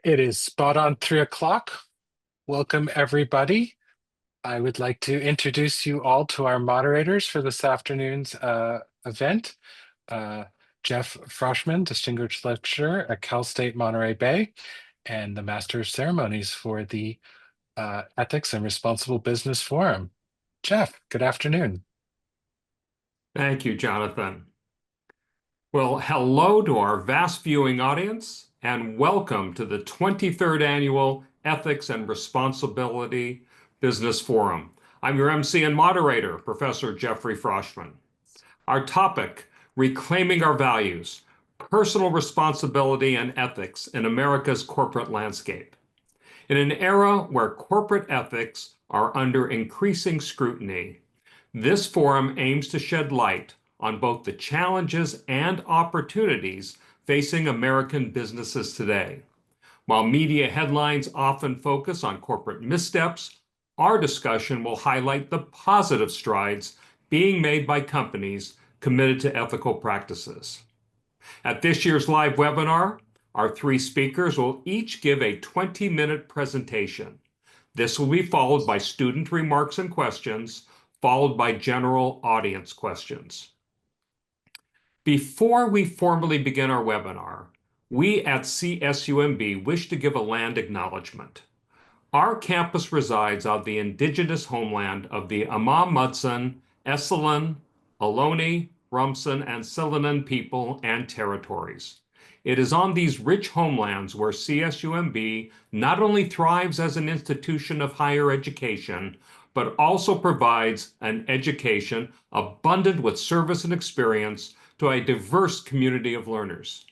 It is spot on 3 o'clock. Welcome, everybody. I would like to introduce you all to our moderators for this afternoon's event. Uh, Jeff Froshman, Distinguished Lecturer at Cal State Monterey Bay, and the Master of Ceremonies for the Ethics and Responsible Business Forum. Jeff, good afternoon. Thank you, Jonathan. Well, hello to our vast viewing audience, and welcome to the 23rd Annual Ethics and Responsibility Business Forum. I'm your MC and moderator, Professor Jeffrey Froshman. Our topic, Reclaiming Our Values, Personal Responsibility and Ethics in America's Corporate Landscape. In an era where corporate ethics are under increasing scrutiny, this forum aims to shed light on both the challenges and opportunities facing American businesses today. While media headlines often focus on corporate missteps, our discussion will highlight the positive strides being made by companies committed to ethical practices. At this year's live webinar, our three speakers will each give a 20-minute presentation. This will be followed by student remarks and questions, followed by general audience questions. Before we formally begin our webinar, we at CSUMB wish to give a land acknowledgement. Our campus resides on the indigenous homeland of the Amah-Mudsun, Esselen, Ohlone, Rumsen, and Sillenan people and territories. It is on these rich homelands where CSUMB not only thrives as an institution of higher education, but also provides an education abundant with service and experience to a diverse community of learners.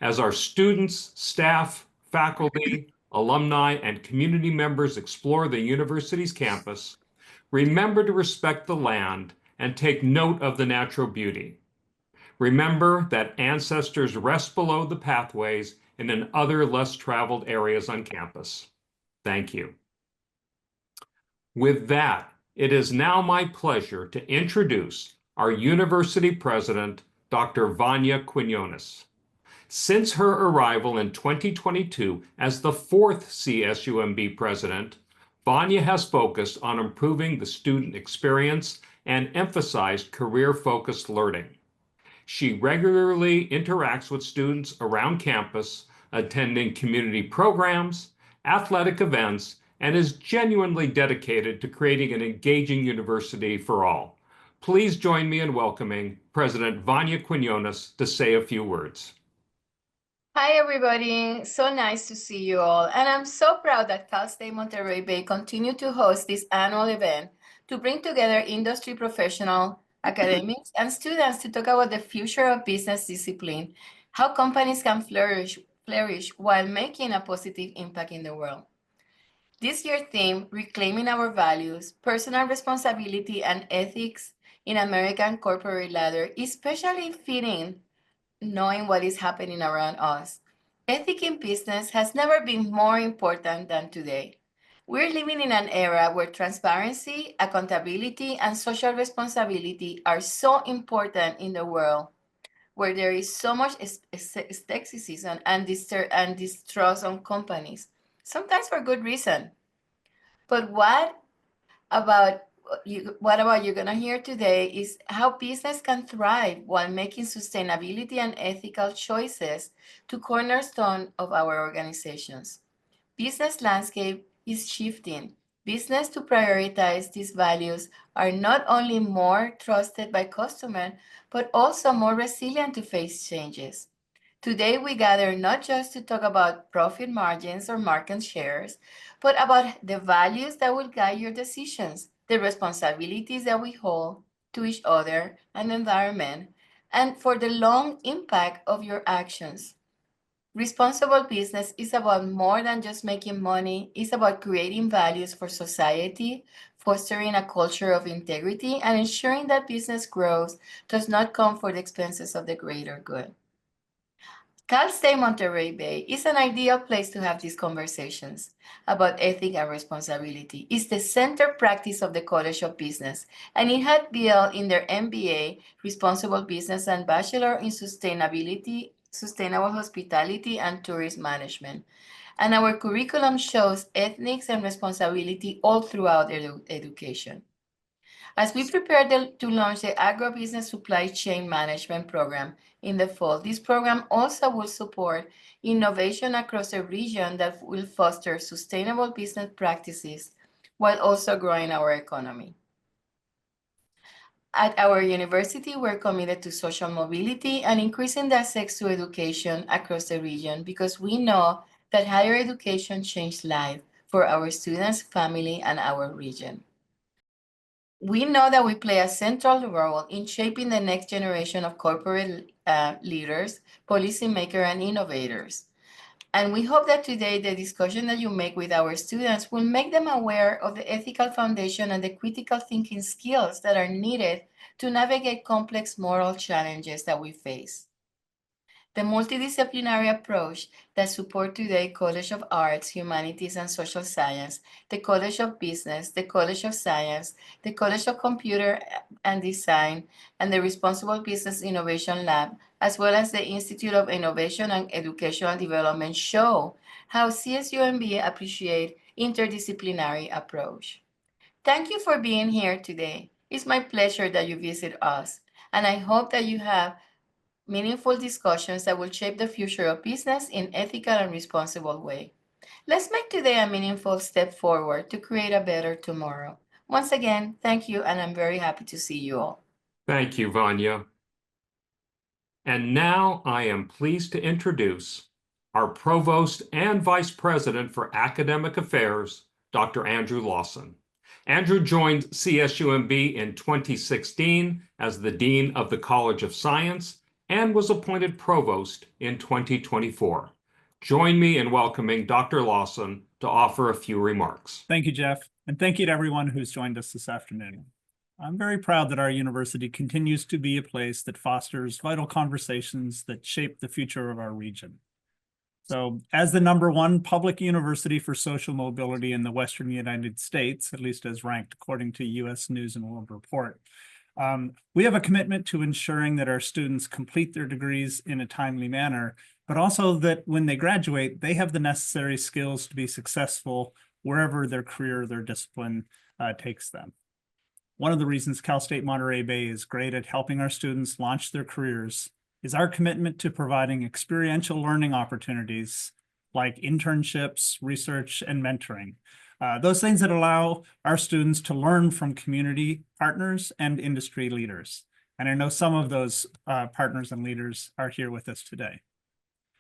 As our students, staff, faculty, alumni, and community members explore the university's campus, remember to respect the land and take note of the natural beauty. Remember that ancestors rest below the pathways and in other less traveled areas on campus. Thank you. With that, it is now my pleasure to introduce our university president, Dr. Vania Quinones. Since her arrival in 2022 as the fourth CSUMB president, Vania has focused on improving the student experience and emphasized career-focused learning. She regularly interacts with students around campus, attending community programs, athletic events, and is genuinely dedicated to creating an engaging university for all. Please join me in welcoming President Vania Quinones to say a few words. Hi, everybody. So nice to see you all. And I'm so proud that Cal State Monterey Bay continue to host this annual event to bring together industry professionals, academics, and students to talk about the future of business discipline, how companies can flourish while making a positive impact in the world. This year's theme, Reclaiming Our Values, Personal Responsibility and Ethics in American Corporate Ladder, is especially fitting knowing what is happening around us. Ethics in business has never been more important than today. We're living in an era where transparency, accountability, and social responsibility are so important in the world, where there is so much skepticism and distrust on companies, sometimes for good reason. But what about you're going to hear today is how business can thrive while making sustainability and ethical choices to cornerstone of our organizations. Business landscape is shifting. Business to prioritize these values are not only more trusted by customers, but also more resilient to face changes. Today, we gather not just to talk about profit margins or market shares, but about the values that will guide your decisions, the responsibilities that we hold to each other and the environment, and for the long impact of your actions. Responsible business is about more than just making money. It's about creating values for society, fostering a culture of integrity, and ensuring that business growth does not come for the expenses of the greater good. Cal State Monterey Bay is an ideal place to have these conversations about ethics and responsibility. It's the center practice of the College of Business, and it had built in their MBA, Responsible Business, and Bachelor in Sustainability, Sustainable Hospitality, and Tourism Management. And our curriculum shows ethics and responsibility all throughout education. As we prepare to launch the Agribusiness Supply Chain Management Program in the fall, this program also will support innovation across the region that will foster sustainable business practices while also growing our economy. At our university, we're committed to social mobility and increasing the access to education across the region because we know that higher education changes lives for our students, family, and our region. We know that we play a central role in shaping the next generation of corporate leaders, policymakers, and innovators. And we hope that today the discussion that you make with our students will make them aware of the ethical foundation and the critical thinking skills that are needed to navigate complex moral challenges that we face. The multidisciplinary approach that supports today College of Arts, Humanities, and Social Science, the College of Business, the College of Science, the College of Computer and Design, and the Responsible Business Innovation Lab, as well as the Institute of Innovation and Educational Development show how CSUMB appreciate interdisciplinary approach. Thank you for being here today. It's my pleasure that you visit us, and I hope that you have meaningful discussions that will shape the future of business in ethical and responsible way. Let's make today a meaningful step forward to create a better tomorrow. Once again, thank you, and I'm very happy to see you all. Thank you, Vanya. And now I am pleased to introduce our Provost and Vice President for Academic Affairs, Dr. Andrew Lawson. Andrew joined CSUMB in 2016 as the Dean of the College of Science and was appointed Provost in 2024. Join me in welcoming Dr. Lawson to offer a few remarks. Thank you, Jeff, and thank you to everyone who's joined us this afternoon. I'm very proud that our university continues to be a place that fosters vital conversations that shape the future of our region. So, as the #1 public university for social mobility in the Western United States, at least as ranked according to U.S. News and World Report, we have a commitment to ensuring that our students complete their degrees in a timely manner, but also that when they graduate, they have the necessary skills to be successful wherever their career, their discipline takes them. One of the reasons Cal State Monterey Bay is great at helping our students launch their careers is our commitment to providing experiential learning opportunities like internships, research, and mentoring. Those things that allow our students to learn from community partners and industry leaders. And I know some of those partners and leaders are here with us today.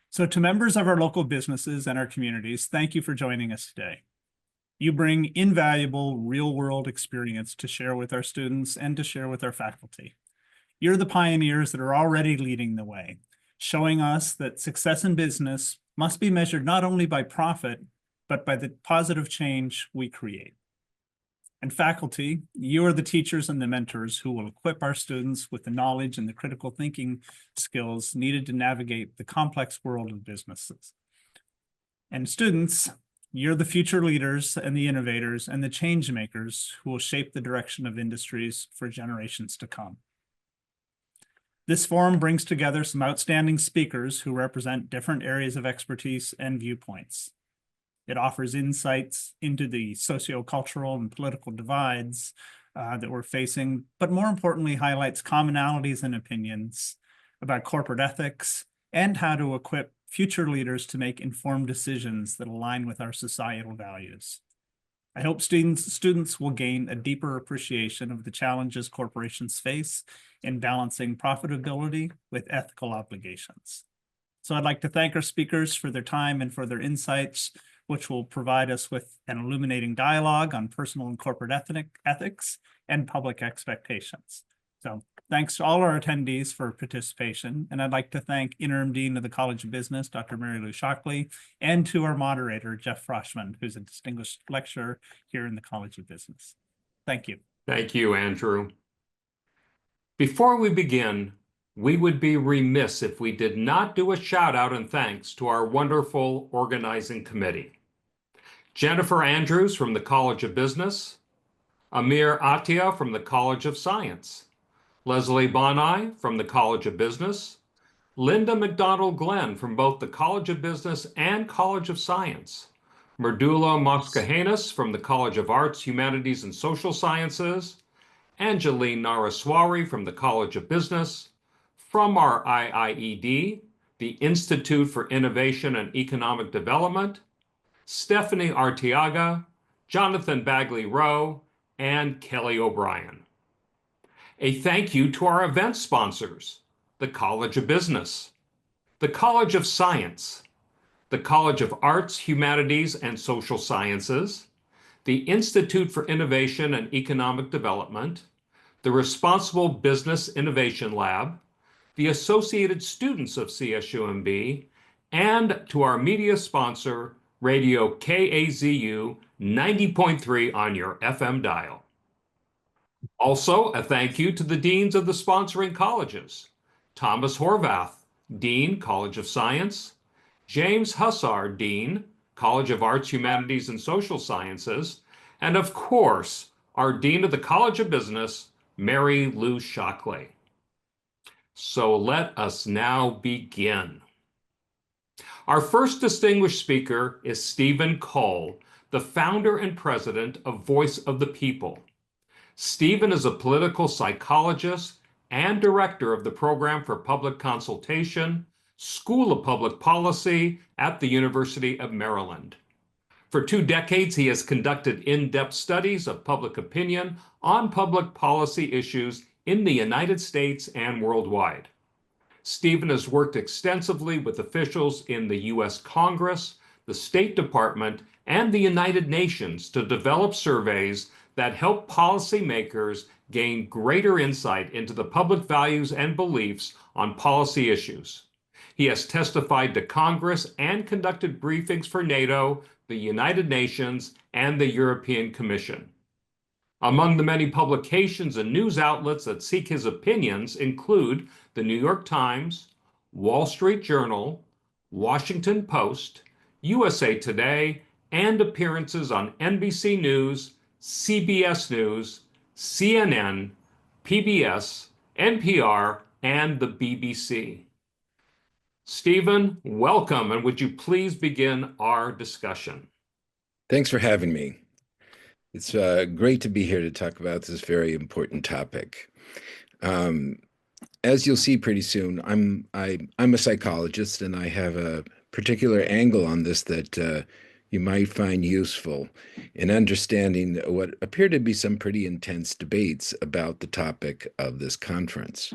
So to members of our local businesses and our communities, thank you for joining us today. You bring invaluable real-world experience to share with our students and to share with our faculty. You're the pioneers that are already leading the way, showing us that success in business must be measured not only by profit, but by the positive change we create. And faculty, you are the teachers and the mentors who will equip our students with the knowledge and the critical thinking skills needed to navigate the complex world of businesses. And students, you're the future leaders and the innovators and the change makers who will shape the direction of industries for generations to come. This forum brings together some outstanding speakers who represent different areas of expertise and viewpoints. It offers insights into the sociocultural and political divides that we're facing, but more importantly, highlights commonalities and opinions about corporate ethics and how to equip future leaders to make informed decisions that align with our societal values. I hope students will gain a deeper appreciation of the challenges corporations face in balancing profitability with ethical obligations. So I'd like to thank our speakers for their time and for their insights, which will provide us with an illuminating dialogue on personal and corporate ethics and public expectations. So thanks to all our attendees for participation, and I'd like to thank Interim Dean of the College of Business, Dr. Mary Lou Shockley, and to our moderator, Jeff Froshman, who's a distinguished lecturer here in the College of Business. Thank you. Thank you, Andrew. Before we begin, we would be remiss if we did not do a shout out and thanks to our wonderful organizing committee. Jennifer Andrews from the College of Business, Amir Atia from the College of Science, Leslie Bonai from the College of Business, Linda McDonald Glenn from both the College of Business and College of Science, Merdula Moskahanis from the College of Arts, Humanities, and Social Sciences, Angeline Naraswari from the College of Business, from our IIED, the Institute for Innovation and Economic Development, Stephanie Arteaga, Jonathan Bagley Rowe, and Kelly O'Brien. A thank you to our event sponsors, the College of Business, the College of Science, the College of Arts, Humanities, and Social Sciences, the Institute for Innovation and Economic Development, the Responsible Business Innovation Lab, the Associated Students of CSUMB, and to our media sponsor, Radio KAZU 90.3 on your FM dial. Also, a thank you to the deans of the sponsoring colleges, Thomas Horvath, Dean, College of Science, James Hussar, Dean, College of Arts, Humanities, and Social Sciences, and of course, our Dean of the College of Business, Mary Lou Shockley. So let us now begin. Our first distinguished speaker is Stephen Cole, the founder and president of Voice of the People. Stephen is a political psychologist and director of the Program for Public Consultation, School of Public Policy at the University of Maryland. For 2 decades, he has conducted in-depth studies of public opinion on public policy issues in the United States and worldwide. Stephen has worked extensively with officials in the U.S. Congress, the State Department, and the United Nations to develop surveys that help policymakers gain greater insight into the public values and beliefs on policy issues. He has testified to Congress and conducted briefings for NATO, the United Nations, and the European Commission. Among the many publications and news outlets that seek his opinions include the New York Times, Wall Street Journal, Washington Post, USA Today, and appearances on NBC News, CBS News, CNN, PBS, NPR, and the BBC. Stephen, welcome, and would you please begin our discussion? Thanks for having me. It's great to be here to talk about this very important topic. As you'll see pretty soon, I'm a psychologist, and I have a particular angle on this that you might find useful in understanding what appear to be some pretty intense debates about the topic of this conference.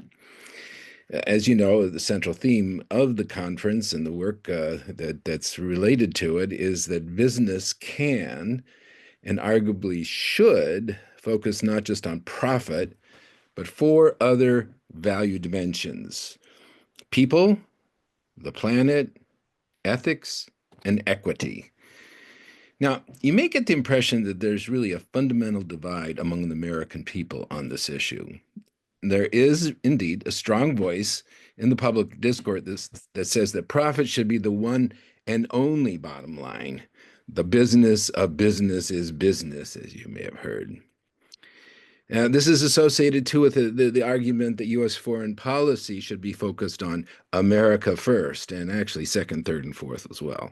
As you know, the central theme of the conference and the work that's related to it is that business can and arguably should focus not just on profit, but 4 other value dimensions: people, the planet, ethics, and equity. Now, you may get the impression that there's really a fundamental divide among the American people on this issue. There is indeed a strong voice in the public discourse that says that profit should be the one and only bottom line. The business of business is business, as you may have heard. This is associated too with the argument that U.S. foreign policy should be focused on America first, and actually second, third, and fourth as well.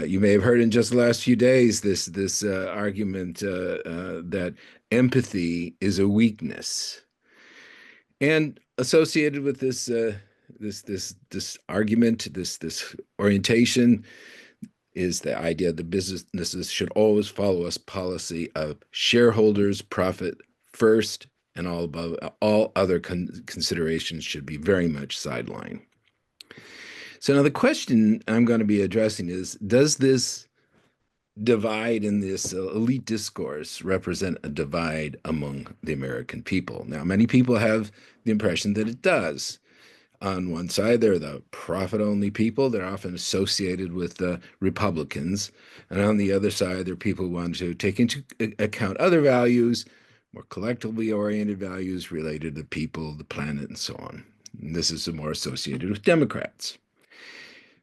You may have heard in just the last few days this argument that empathy is a weakness, and associated with this argument, this orientation, is the idea that businesses should always follow a policy of shareholders, profit first, and all other considerations should be very much sidelined. So now the question I'm going to be addressing is, does this divide in this elite discourse represent a divide among the American people? Now, many people have the impression that it does. On one side, there are the profit-only people. They're often associated with the Republicans. And on the other side, there are people who want to take into account other values, more collectively oriented values related to people, the planet, and so on. And this is more associated with Democrats.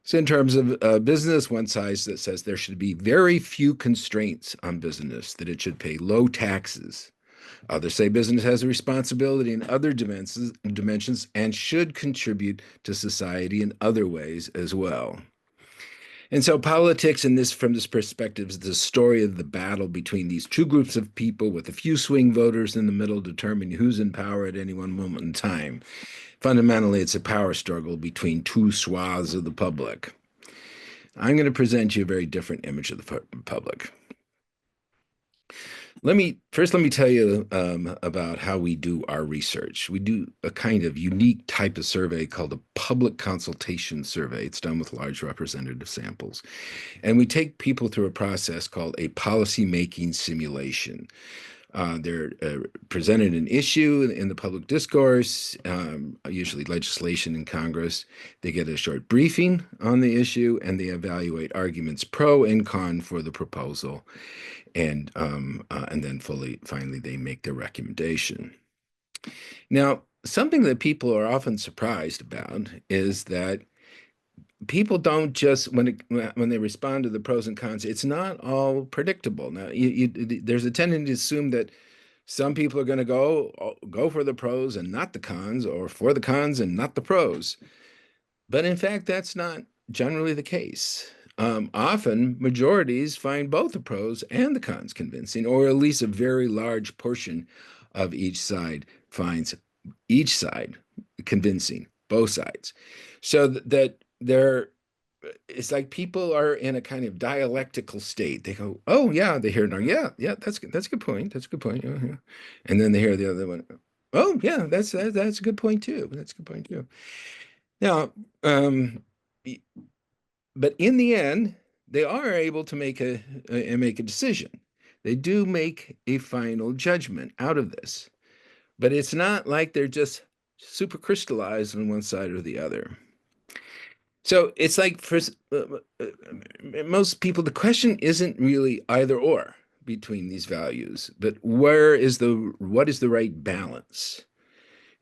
So in terms of business, one side that says there should be very few constraints on business, that it should pay low taxes, Others say business has a responsibility in other dimensions and should contribute to society in other ways as well. And so politics from this perspective is the story of the battle between these two groups of people with a few swing voters in the middle determining who's in power at any one moment in time. Fundamentally, it's a power struggle between two swaths of the public. I'm going to present you a very different image of the public. Let me tell you about how we do our research. We do a kind of unique type of survey called a public consultation survey. It's done with large representative samples. And we take people through a process called a policy-making simulation. They're presented an issue in the public discourse, usually legislation in Congress. They get a short briefing on the issue, and they evaluate arguments pro and con for the proposal. And then finally, they make their recommendation. Now, something that people are often surprised about is that people don't just, when they respond to the pros and cons, it's not all predictable. Now, there's a tendency to assume that some people are going to go for the pros and not the cons, or for the cons and not the pros. But in fact, that's not generally the case. Often majorities find both the pros and the cons convincing, or at least a very large portion of each side finds each side convincing, both sides. So that it's like people are in a kind of dialectical state. They go, oh yeah, they hear, no, yeah, that's a good point. That's a good point. Yeah. And then they hear the other one, oh yeah, that's a good point too. That's a good point too. Now, but in the end, they are able to make a decision. They do make a final judgment out of this, but it's not like they're just super crystallized on one side or the other. So it's like for most people, the question isn't really either or between these values, but what is the right balance?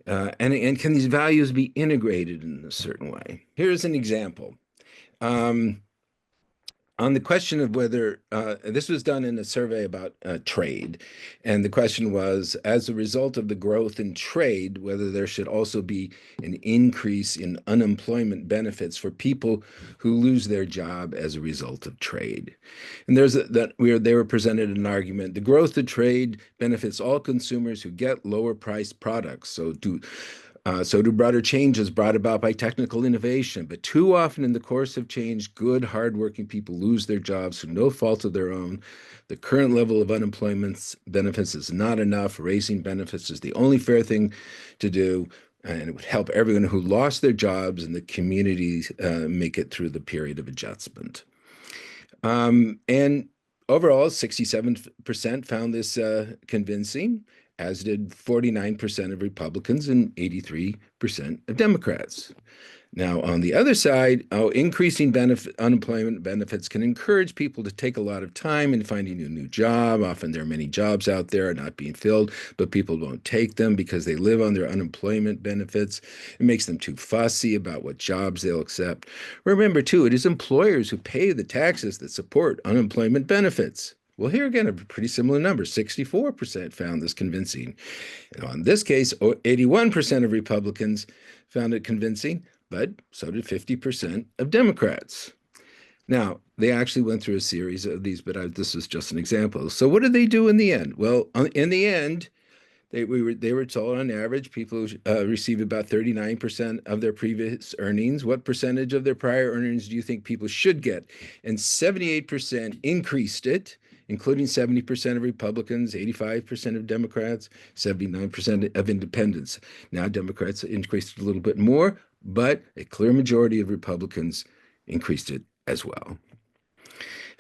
And can these values be integrated in a certain way? Here's an example. On the question of whether, this was done in a survey about trade, and the question was, as a result of the growth in trade, whether there should also be an increase in unemployment benefits for people who lose their job as a result of trade. And they were presented an argument: the growth of trade benefits all consumers who get lower priced products. So do broader changes brought about by technical innovation. But too often in the course of change, good, hardworking people lose their jobs through no fault of their own. The current level of unemployment benefits is not enough. Raising benefits is the only fair thing to do, and it would help everyone who lost their jobs and the community make it through the period of adjustment. And overall, 67% found this convincing, as did 49% of Republicans and 83% of Democrats. Now, on the other side, increasing unemployment benefits can encourage people to take a lot of time in finding a new job. Often there are many jobs out there not being filled, but people won't take them because they live on their unemployment benefits. It makes them too fussy about what jobs they'll accept. Remember, too, it is employers who pay the taxes that support unemployment benefits. Well, here again, a pretty similar number. 64% found this convincing. In this case, 81% of Republicans found it convincing, but so did 50% of Democrats. Now, they actually went through a series of these, but this is just an example. So what did they do in the end? Well, in the end, they were told on average people receive about 39% of their previous earnings. What percentage of their prior earnings do you think people should get? And 78% increased it, including 70% of Republicans, 85% of Democrats, 79% of independents. Now Democrats increased it a little bit more, but a clear majority of Republicans increased it as well.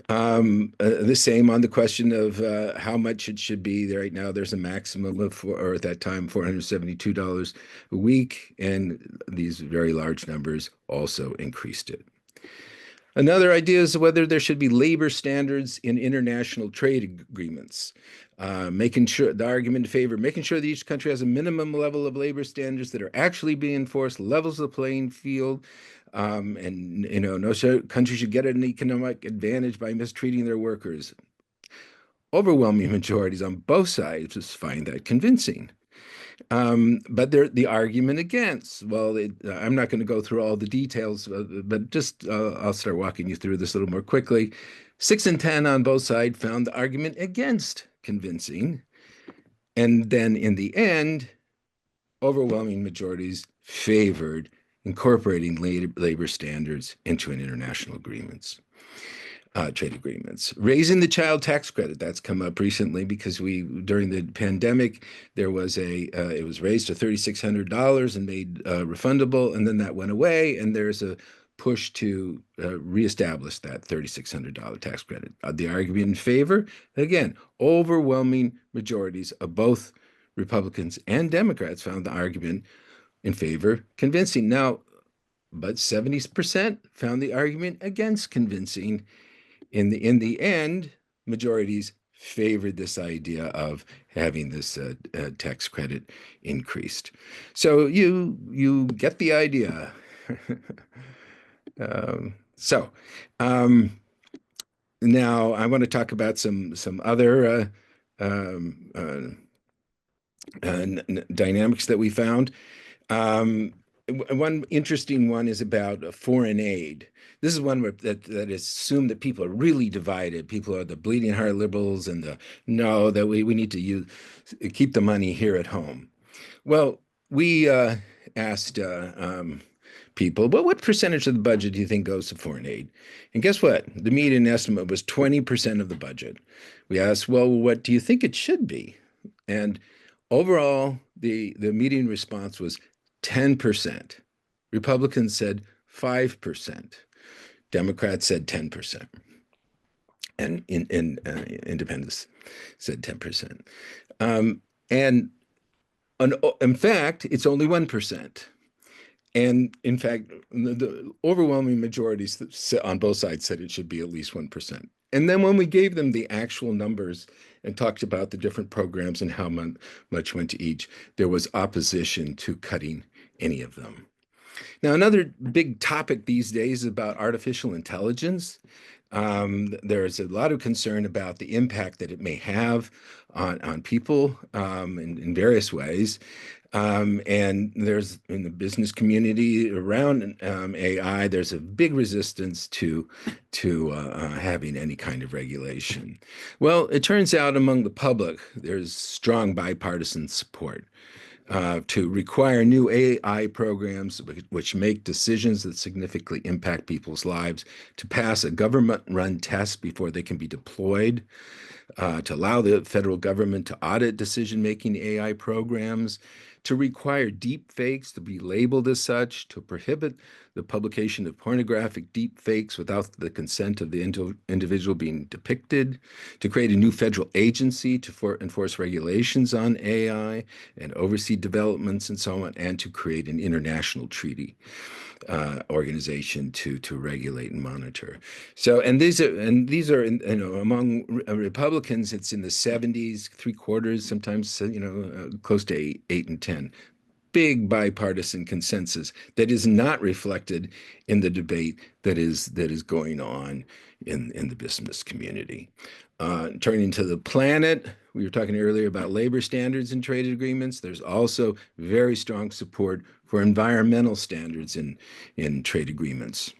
The same on the question of how much it should be. Right now, there's a maximum of, or at that time, $472 a week, and these very large numbers also increased it. Another idea is whether there should be labor standards in international trade agreements. Making sure, the argument in favor, making sure that each country has a minimum level of labor standards that are actually being enforced, levels the playing field, and no country should get an economic advantage by mistreating their workers. overwhelming majorities on both sides find that convincing. But the argument against, well, I'm not going to go through all the details, but just I'll start walking you through this a little more quickly. 6 and 10 on both sides found the argument against convincing. And then in the end, overwhelming majorities favored incorporating labor standards into an international agreements. Trade agreements. Raising the child tax credit, that's come up recently because during the pandemic, there was it was raised to $3,600 and made refundable, and then that went away, and there's a push to reestablish that $3,600 tax credit. The argument in favor, again, overwhelming majorities of both Republicans and Democrats found the argument in favor convincing. Now, but 70% found the argument against convincing. In the end, majorities favored this idea of having this tax credit increased. So you get the idea. Now I want to talk about some other dynamics that we found. One interesting one is about foreign aid. This is one that is assumed that people are really divided. People are the bleeding heart liberals and that we need to keep the money here at home. Well, we asked people, well, what percentage of the budget do you think goes to foreign aid? And guess what? The median estimate was 20% of the budget. We asked, well, what do you think it should be? And overall, the median response was 10%. Republicans said 5%. Democrats said 10%. And independents said 10%. And in fact, it's only 1%. And in fact, the overwhelming majorities on both sides said it should be at least 1%. And then when we gave them the actual numbers and talked about the different programs and how much went to each, there was opposition to cutting any of them. Now, another big topic these days is about artificial intelligence. There's a lot of concern about the impact that it may have on people in various ways. And there's in the business community around AI, there's a big resistance to having any kind of regulation. Well, it turns out among the public, there's strong bipartisan support to require new AI programs which make decisions that significantly impact people's lives, to pass a government-run test before they can be deployed, to allow the federal government to audit decision-making AI programs, to require deep fakes to be labeled as such, to prohibit the publication of pornographic deep fakes without the consent of the individual being depicted, to create a new federal agency to enforce regulations on AI and oversee developments and so on, and to create an international treaty organization to regulate and monitor. So, and these are among Republicans, it's in the 70s, 3/4, sometimes close to 8 and 10. Big bipartisan consensus that is not reflected in the debate that is going on in the business community. Turning to the planet, we were talking earlier about labor standards and trade agreements. There's also very strong support for environmental standards in trade agreements.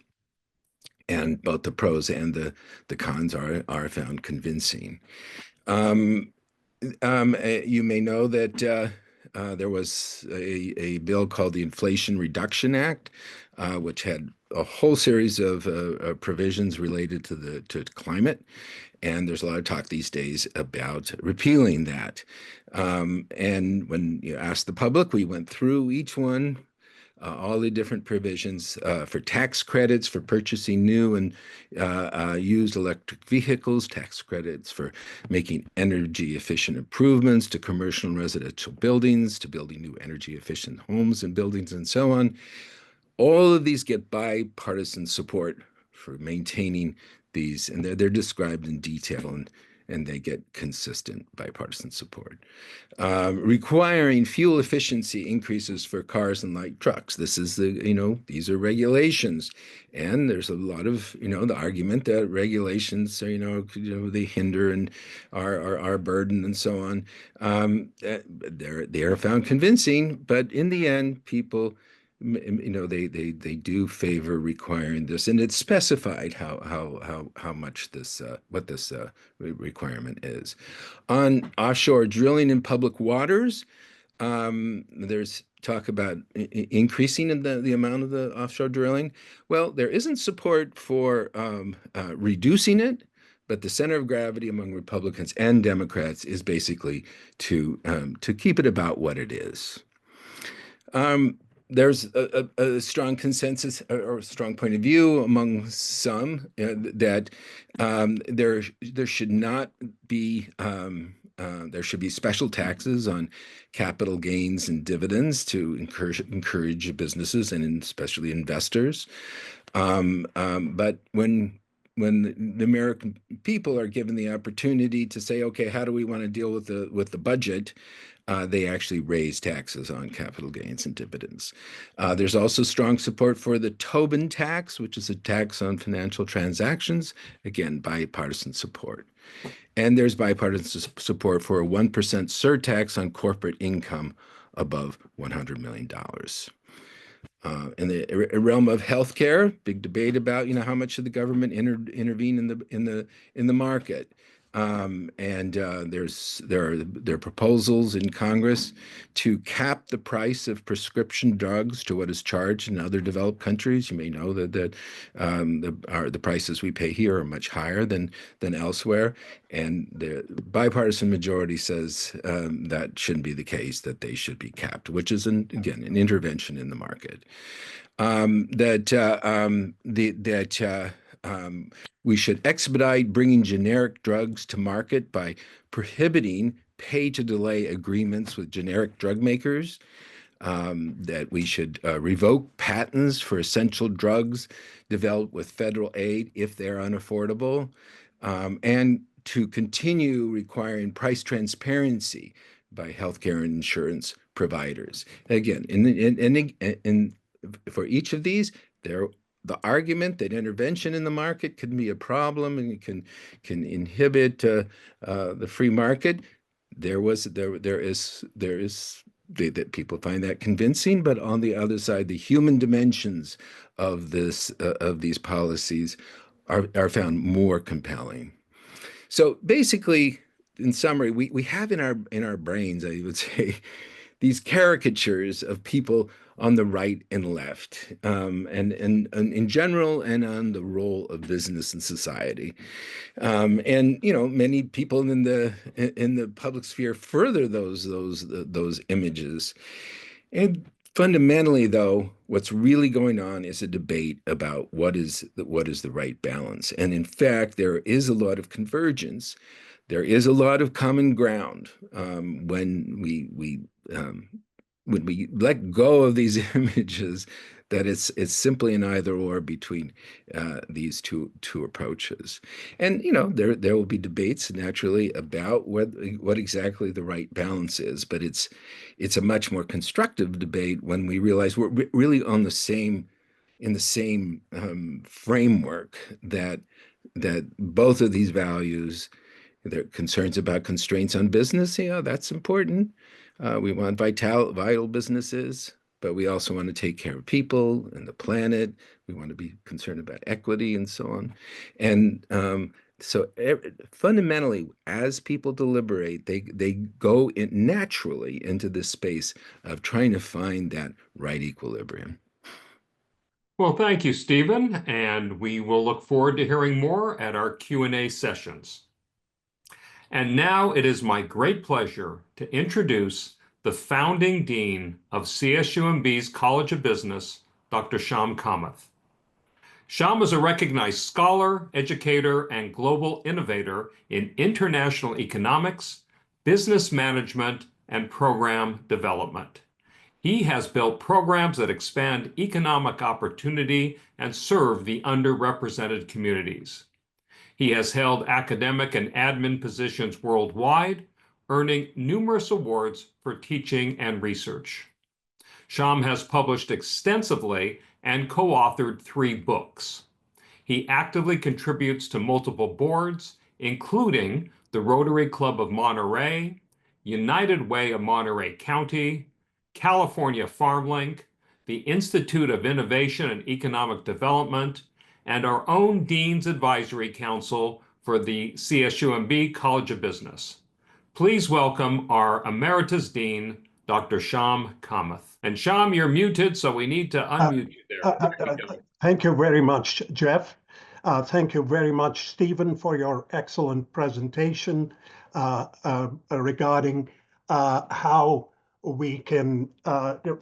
And both the pros and the cons are found convincing. You may know that there was a bill called the Inflation Reduction Act, which had a whole series of provisions related to climate. And there's a lot of talk these days about repealing that. And when you ask the public, we went through each one, all the different provisions for tax credits for purchasing new and used electric vehicles, tax credits for making energy efficient improvements to commercial and residential buildings, to building new energy efficient homes and buildings and so on. All of these get bipartisan support for maintaining these, and they're described in detail and they get consistent bipartisan support. Requiring fuel efficiency increases for cars and light trucks. This is these are regulations. And there's a lot of, the argument that regulations, they hinder and are burden and so on. They are found convincing, but in the end, people, they do favor requiring this, and it's specified how much this what this requirement is. On offshore drilling in public waters, there's talk about increasing in the amount of the offshore drilling. Well, there isn't support for reducing it, but the center of gravity among Republicans and Democrats is basically to keep it about what it is. There's a strong consensus or a strong point of view among some that there should not be there should be special taxes on capital gains and dividends to encourage businesses and especially investors. But when the American people are given the opportunity to say, okay, how do we want to deal with the budget? They actually raise taxes on capital gains and dividends. There's also strong support for the Tobin tax, which is a tax on financial transactions, again, bipartisan support. And there's bipartisan support for a 1% surtax on corporate income above $100 million. In the realm of healthcare, big debate about how much should the government intervene in the market. There are proposals in Congress to cap the price of prescription drugs to what is charged in other developed countries. You may know that the prices we pay here are much higher than elsewhere, and the bipartisan majority says that shouldn't be the case, that they should be capped, which is again an intervention in the market. We should expedite bringing generic drugs to market by prohibiting pay-to-delay agreements with generic drug makers, that we should revoke patents for essential drugs developed with federal aid if they're unaffordable, and to continue requiring price transparency by healthcare and insurance providers. Again, for each of these, the argument that intervention in the market can be a problem and it can inhibit the free market. There is that people find that convincing, but on the other side, the human dimensions of these policies are found more compelling. So basically, in summary, we have in our brains, I would say, these caricatures of people on the right and left, and in general, and on the role of business in society. And many people in the public sphere further those images. And fundamentally, though, what's really going on is a debate about what is the right balance. And in fact, there is a lot of convergence. There is a lot of common ground when we let go of these images, that it's simply an either or between these two approaches. And there will be debates naturally about what exactly the right balance is, but it's a much more constructive debate when we realize we're really in the same framework, that both of these values. There are concerns about constraints on business. That's important. We want vital businesses, but we also want to take care of people and the planet. We want to be concerned about equity and so on. And so fundamentally, as people deliberate, they go naturally into this space of trying to find that right equilibrium. Well, thank you, Stephen, and we will look forward to hearing more at our Q&A sessions. And now it is my great pleasure to introduce the founding dean of CSUMB's College of Business, Dr. Shyam Kamath. Shyam is a recognized scholar, educator, and global innovator in international economics, business management, and program development. He has built programs that expand economic opportunity and serve the underrepresented communities. He has held academic and admin positions worldwide, earning numerous awards for teaching and research. Shyam has published extensively and co-authored 3 books. He actively contributes to multiple boards, including the Rotary Club of Monterey, United Way of Monterey County, California FarmLink, the Institute of Innovation and Economic Development, and our own Dean's Advisory Council for the CSUMB College of Business. Please welcome our Emeritus Dean, Dr. Shyam Kamath. And Shyam, you're muted, so we need to unmute you there. There we go. Thank you very much, Jeff. Thank you very much, Stephen, for your excellent presentation regarding how we can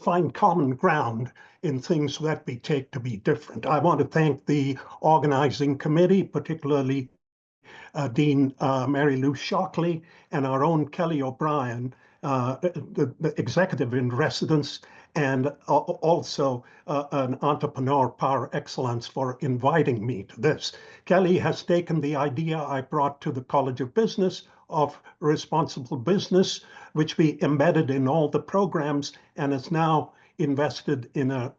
find common ground in things that we take to be different. I want to thank the organizing committee, particularly Dean Mary Lou Shockley and our own Kelly O'Brien, the executive in residence, and also an entrepreneur par excellence for inviting me to this. Kelly has taken the idea I brought to the College of Business of responsible business, which we embedded in all the programs, and is now invested in a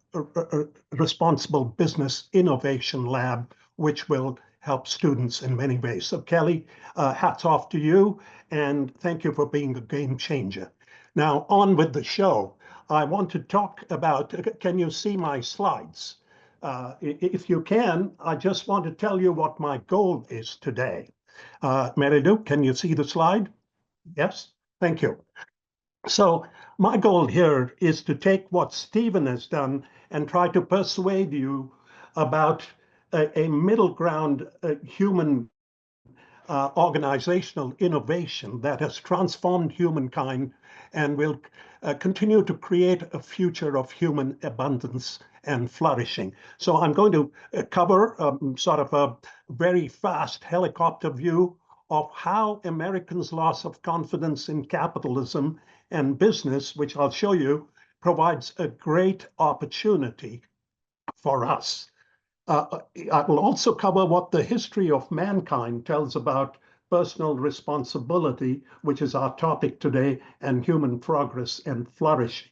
responsible business innovation lab, which will help students in many ways. So Kelly, hats off to you, and thank you for being a game changer. Now on with the show. I want to talk about, can you see my slides? If you can, I just want to tell you what my goal is today. Mary Lou, can you see the slide? Yes, thank you. So my goal here is to take what Stephen has done and try to persuade you about a middle ground human organizational innovation that has transformed humankind and will continue to create a future of human abundance and flourishing. So I'm going to cover sort of a very fast helicopter view of how Americans' loss of confidence in capitalism and business, which I'll show you, provides a great opportunity for us. I will also cover what the history of mankind tells about personal responsibility, which is our topic today, and human progress and flourishing.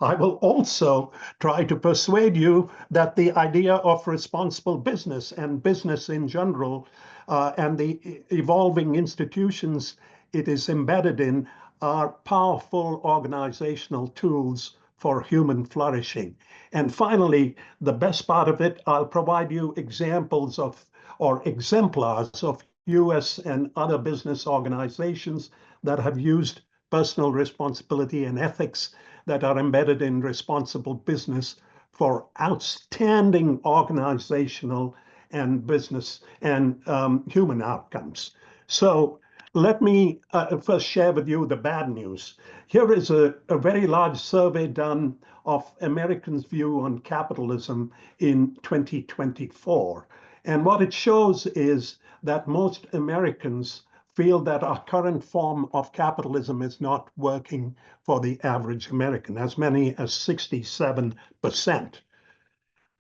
I will also try to persuade you that the idea of responsible business and business in general and the evolving institutions it is embedded in are powerful organizational tools for human flourishing. And finally, the best part of it, I'll provide you examples of, or exemplars of US and other business organizations that have used personal responsibility and ethics that are embedded in responsible business for outstanding organizational and business and human outcomes. So let me first share with you the bad news. Here is a very large survey done of Americans' view on capitalism in 2024. And what it shows is that most Americans feel that our current form of capitalism is not working for the average American, as many as 67%.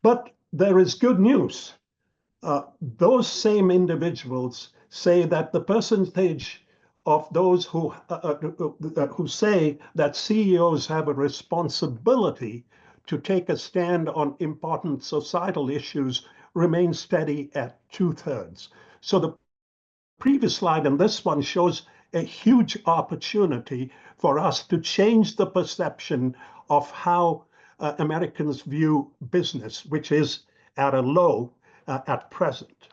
But there is good news. Those same individuals say that the percentage of those who say that CEOs have a responsibility to take a stand on important societal issues remains steady at 2/3. So the previous slide and this one shows a huge opportunity for us to change the perception of how Americans view business, which is at a low at present.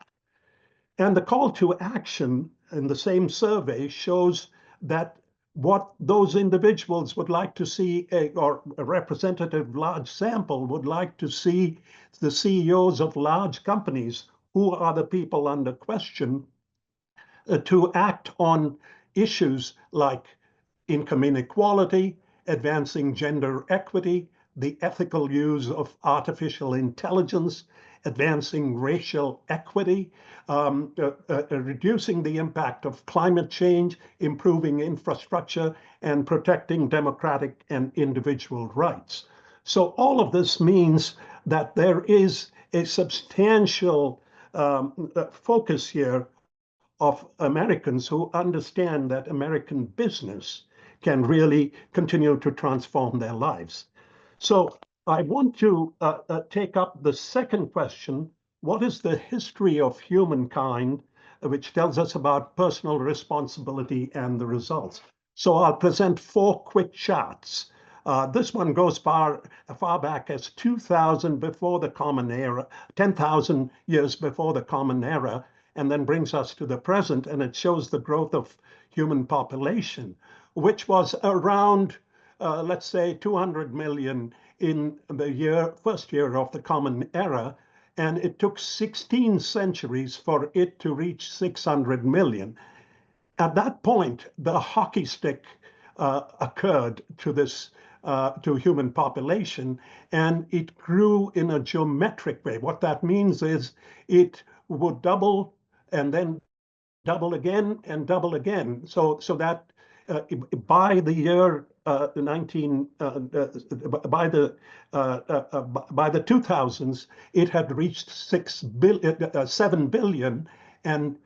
And the call to action in the same survey shows that what those individuals would like to see, or a representative large sample would like to see the CEOs of large companies, who are the people under question, to act on issues like income inequality, advancing gender equity, the ethical use of artificial intelligence, advancing racial equity, reducing the impact of climate change, improving infrastructure, and protecting democratic and individual rights. So all of this means that there is a substantial focus here of Americans who understand that American business can really continue to transform their lives. So I want to take up the second question. What is the history of humankind, which tells us about personal responsibility and the results? So I'll present 4 quick charts. This one goes far back as 2000 before the Common Era, 10,000 years before the Common Era, and then brings us to the present, and it shows the growth of human population, which was around, let's say, 200 million in the first year of the Common Era, and it took 16 centuries for it to reach 600 million. At that point, the hockey stick occurred to this to human population, and it grew in a geometric way. What that means is it would double and then double again and double again. So that by the year by the 2000s, it had reached 7 billion, and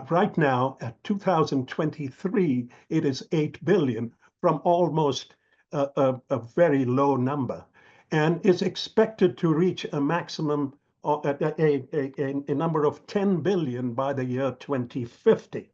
right now at 2023, it is 8 billion from almost a very low number, and is expected to reach a maximum a number of 10 billion by the year 2050.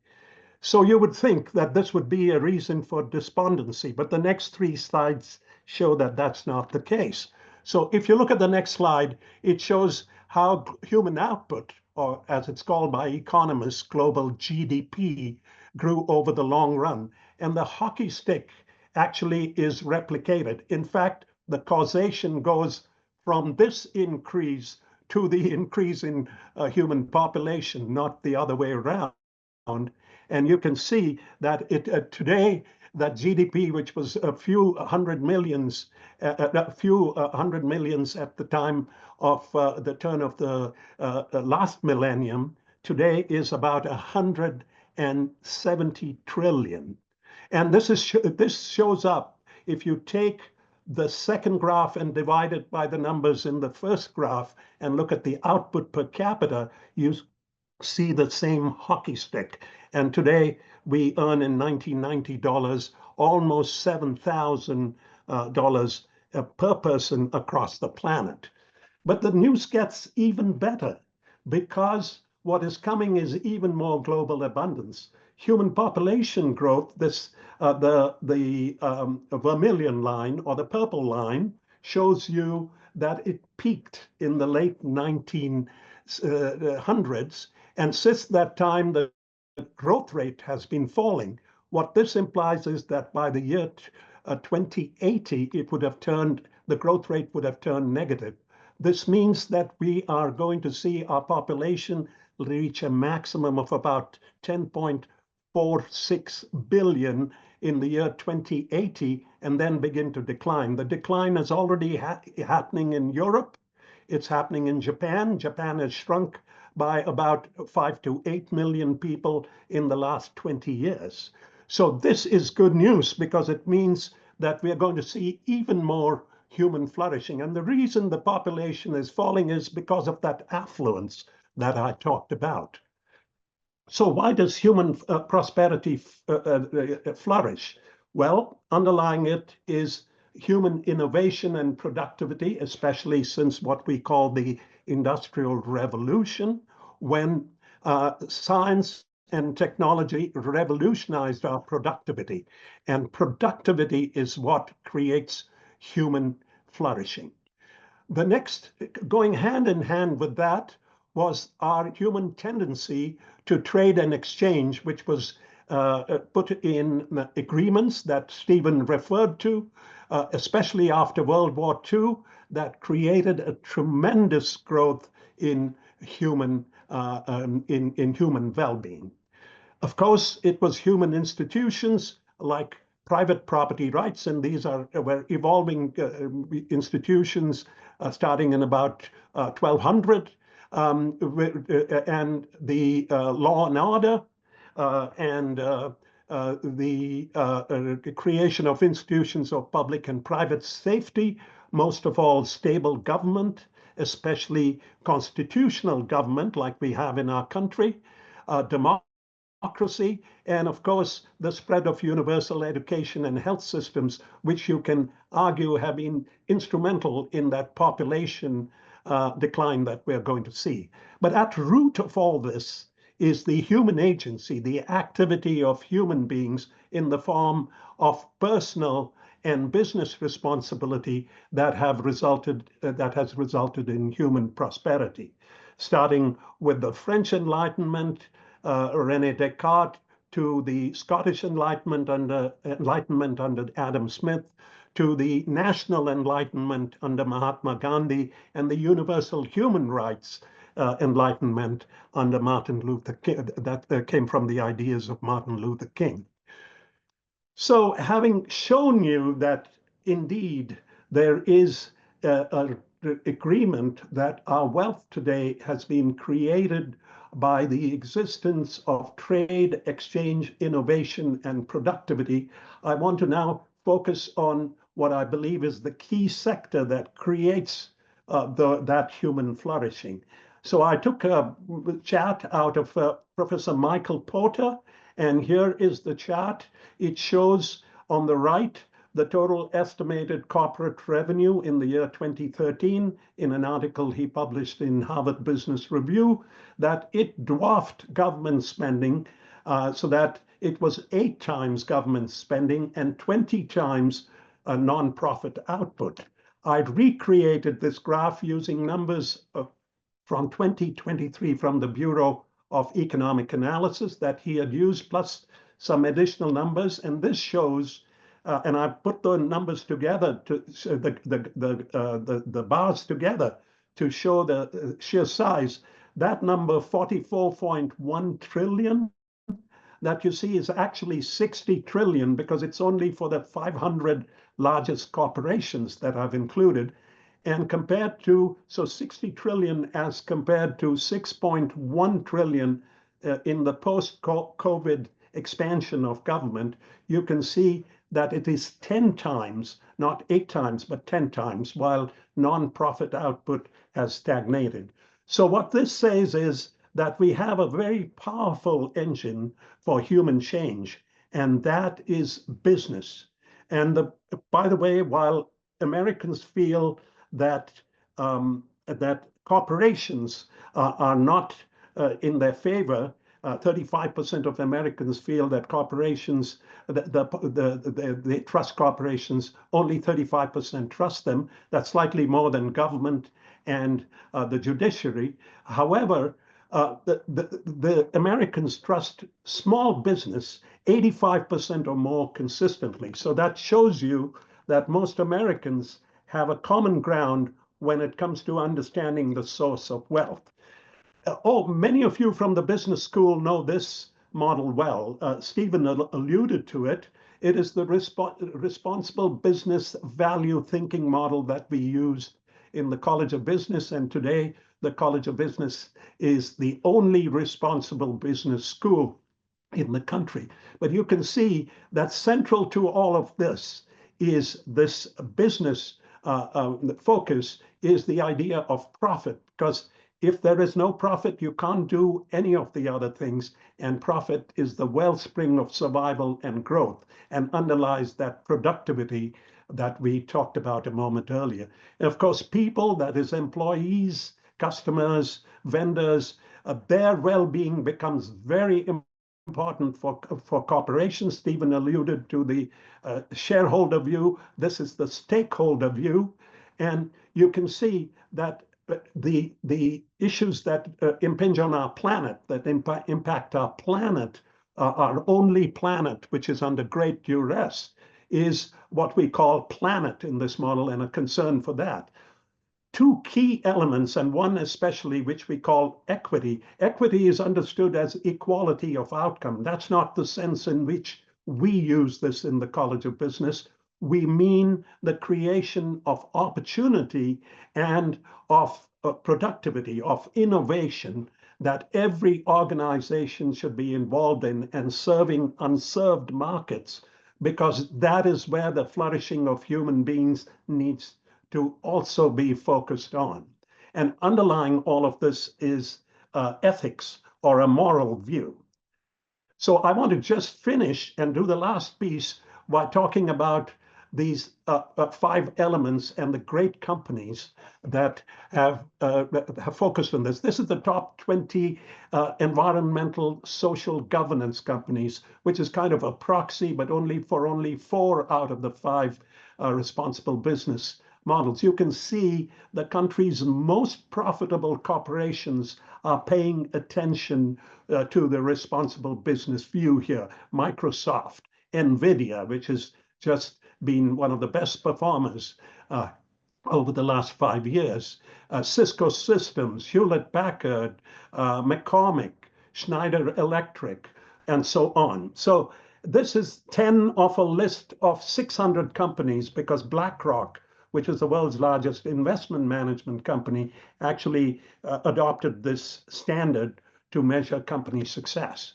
So you would think that this would be a reason for despondency, but the next 3 slides show that that's not the case. So if you look at the next slide, it shows how human output, or as it's called by economists, global GDP, grew over the long run. And the hockey stick actually is replicated. In fact, the causation goes from this increase to the increase in human population, not the other way around. And you can see that today, that GDP, which was a few hundred millions at the time of the turn of the last millennium, today is about 170 trillion. And this shows up if you take the second graph and divide it by the numbers in the first graph and look at the output per capita, you see the same hockey stick. And today we earn in 1990 dollars almost $7,000 per person across the planet. But the news gets even better, because what is coming is even more global abundance. Human population growth, the vermilion line or the purple line, shows you that it peaked in the late 1900s, and since that time the growth rate has been falling. What this implies is that by the year 2080, the growth rate would have turned negative. This means that we are going to see our population reach a maximum of about 10.46 billion in the year 2080, and then begin to decline. The decline is already happening in Europe. It's happening in Japan. Japan has shrunk by about 5 to 8 million people in the last 20 years. So this is good news, because it means that we are going to see even more human flourishing. And the reason the population is falling is because of that affluence that I talked about. So why does human prosperity flourish? Well, underlying it is human innovation and productivity, especially since what we call the Industrial Revolution, when science and technology revolutionized our productivity. And productivity is what creates human flourishing. The next, going hand in hand with that, was our human tendency to trade and exchange, which was put in agreements that Stephen referred to, especially after World War II, that created a tremendous growth in human well-being. Of course, it was human institutions like private property rights, and these were evolving institutions starting in about 1200, and the law and order, and the creation of institutions of public and private safety, most of all stable government, especially constitutional government like we have in our country, democracy, democracy, and of course, the spread of universal education and health systems, which you can argue have been instrumental in that population decline that we're going to see. But at root of all this is the human agency, the activity of human beings in the form of personal and business responsibility that has resulted in human prosperity, starting with the French Enlightenment, René Descartes, to the Scottish Enlightenment under Adam Smith, to the National Enlightenment under Mahatma Gandhi, and the Universal Human Rights Enlightenment under Martin Luther King, that came from the ideas of Martin Luther King. So having shown you that indeed there is an agreement that our wealth today has been created by the existence of trade, exchange, innovation, and productivity, I want to now focus on what I believe is the key sector that creates that human flourishing. So I took a chart out of Professor Michael Porter, and here is the chart. It shows on the right the total estimated corporate revenue in the year 2013 in an article he published in Harvard Business Review, that it dwarfed government spending, so that it was 8 times government spending and 20 times nonprofit output. I'd recreated this graph using numbers from 2023 from the Bureau of Economic Analysis that he had used, plus some additional numbers, and this shows, and I put the numbers together to the bars together to show the sheer size. That number, 44.1 trillion, that you see is actually 60 trillion because it's only for the 500 largest corporations that I've included. And compared to, so 60 trillion as compared to 6.1 trillion in the post-COVID expansion of government, you can see that it is 10 times, not 8 times, but 10 times, while non-profit output has stagnated. So what this says is that we have a very powerful engine for human change, and that is business. And by the way, while Americans feel that that corporations are not in their favor, 35% of Americans feel that corporations, they trust corporations, only 35% trust them. That's slightly more than government and the judiciary. However, the Americans trust small business 85% or more consistently. So that shows you that most Americans have a common ground when it comes to understanding the source of wealth. Many of you from the business school know this model well. Stephen alluded to it. It is the responsible business value thinking model that we use in the College of Business, and today the College of Business is the only responsible business school in the country. But you can see that central to all of this is this business focus is the idea of profit, because if there is no profit, you can't do any of the other things, and profit is the wellspring of survival and growth and underlies that productivity that we talked about a moment earlier. And of course, people, that is employees, customers, vendors, their well-being becomes very important for corporations. Stephen alluded to the shareholder view. This is the stakeholder view. And you can see that the issues that impinge on our planet, that impact our planet, our only planet, which is under great duress, is what we call planet in this model, and a concern for that. 2 key elements, and one especially, which we call equity. Equity is understood as equality of outcome. That's not the sense in which we use this in the College of Business. We mean the creation of opportunity and of productivity, of innovation, that every organization should be involved in, and serving unserved markets, because that is where the flourishing of human beings needs to also be focused on. And underlying all of this is ethics, or a moral view. So I want to just finish and do the last piece by talking about these 5 elements and the great companies that have focused on this. This is the top 20 environmental social governance companies, which is kind of a proxy, but only 4 out of the 5 responsible business models. You can see the country's most profitable corporations are paying attention to the responsible business view here. Microsoft, NVIDIA, which has just been one of the best performers over the last 5 years, Cisco Systems, Hewlett Packard, McCormick, Schneider Electric, and so on. So this is 10 off a list of 600 companies, because BlackRock, which is the world's largest investment management company, actually adopted this standard to measure company success.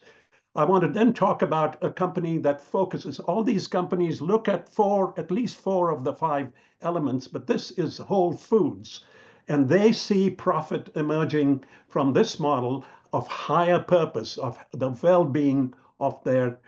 I want to then talk about a company that focuses. All these companies look at least four of the 5 elements, but this is Whole Foods. And they see profit emerging from this model of higher purpose, of the well-being of their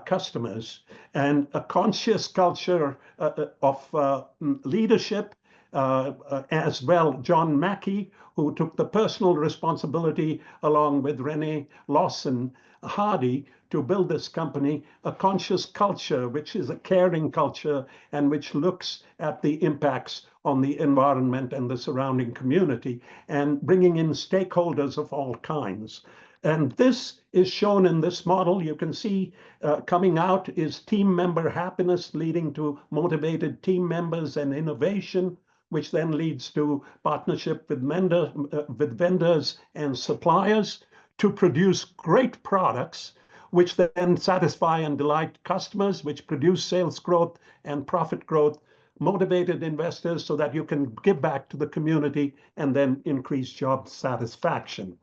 customers, and a conscious culture of leadership as well. John Mackey, who took the personal responsibility along with Renee Lawson Hardy to build this company, a conscious culture, which is a caring culture and which looks at the impacts on the environment and the surrounding community, and bringing in stakeholders of all kinds. And this is shown in this model. You can see coming out is team member happiness, leading to motivated team members and innovation, which then leads to partnership with vendors and suppliers to produce great products, which then satisfy and delight customers, which produce sales growth and profit growth, motivated investors so that you can give back to the community and then increase job satisfaction.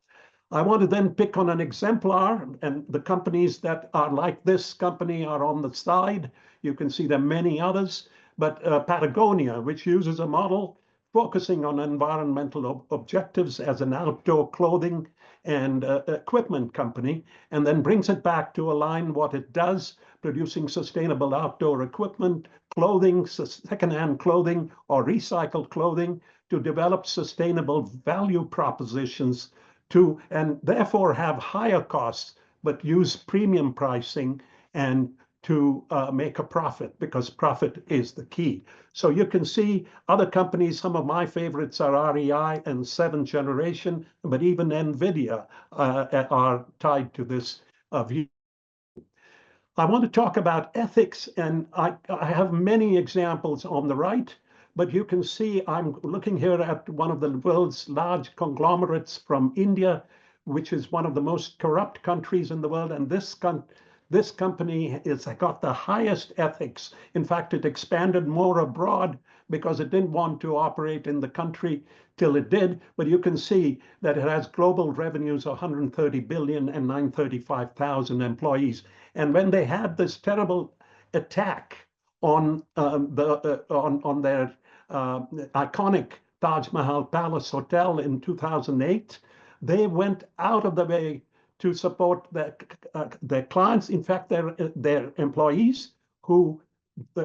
I want to then pick on an exemplar, and the companies that are like this company are on the side. You can see there are many others, but Patagonia, which uses a model focusing on environmental objectives as an outdoor clothing and equipment company, and then brings it back to align what it does, producing sustainable outdoor equipment, clothing, secondhand clothing, or recycled clothing, to develop sustainable value propositions to, and therefore have higher costs, but use premium pricing and to make a profit, because profit is the key. So you can see other companies. Some of my favorites are REI and 7th Generation, but even NVIDIA are tied to this view. I want to talk about ethics, and I have many examples on the right, but you can see I'm looking here at one of the world's large conglomerates from India, which is one of the most corrupt countries in the world, and this company has got the highest ethics. In fact, it expanded more abroad because it didn't want to operate in the country till it did. But you can see that it has global revenues of 130 billion and 935,000 employees. And when they had this terrible attack on their iconic Taj Mahal Palace Hotel in 2008, they went out of the way to support their clients, in fact, their employees, who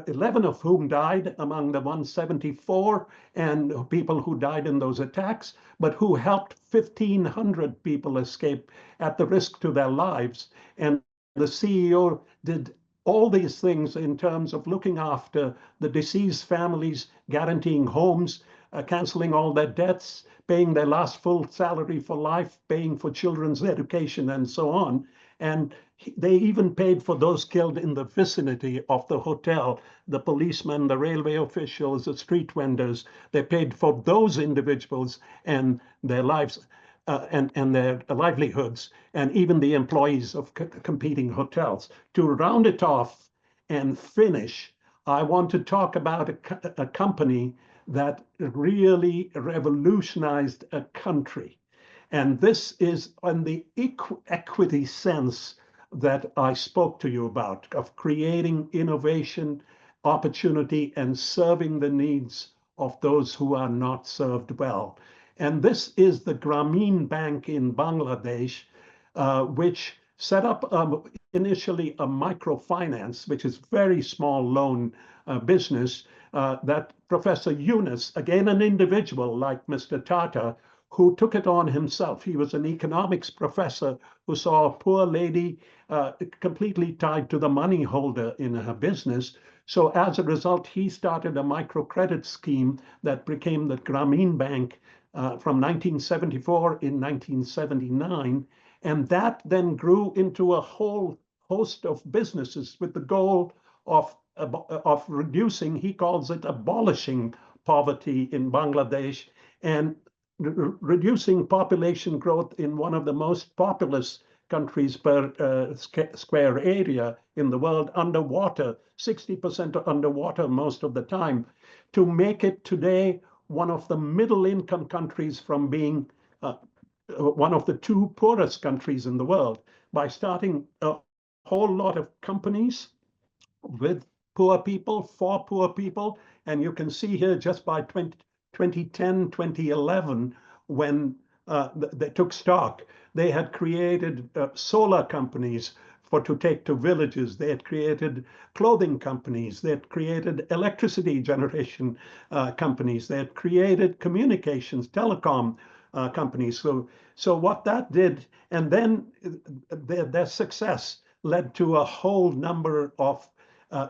11 of whom died among the 174 and people who died in those attacks, but who helped 1,500 people escape at the risk to their lives. And the CEO did all these things in terms of looking after the deceased families, guaranteeing homes, canceling all their debts, paying their last full salary for life, paying for children's education, and so on. And they even paid for those killed in the vicinity of the hotel, the policemen, the railway officials, the street vendors. They paid for those individuals and their lives and their livelihoods, and even the employees of competing hotels. To round it off and finish, I want to talk about a company that really revolutionized a country. And this is in the equity sense that I spoke to you about, of creating innovation, opportunity, and serving the needs of those who are not served well. And this is the Grameen Bank in Bangladesh, which set up initially a microfinance, which is very small loan business that Professor Yunus, again an individual like Mr. Tata, who took it on himself. He was an economics professor who saw a poor lady completely tied to the money holder in her business. So as a result, he started a microcredit scheme that became the Grameen Bank from 1974 in 1979. And that then grew into a whole host of businesses with the goal of reducing, he calls it abolishing poverty in Bangladesh and reducing population growth in one of the most populous countries per square area in the world, underwater, 60% underwater most of the time, to make it today one of the middle income countries from being one of the two poorest countries in the world by starting a whole lot of companies with poor people, for poor people. And you can see here just by 2010, 2011, when they took stock, they had created solar companies to take to villages. They had created clothing companies. They had created electricity generation companies. They had created communications, telecom companies. So what that did, and then their success led to a whole number of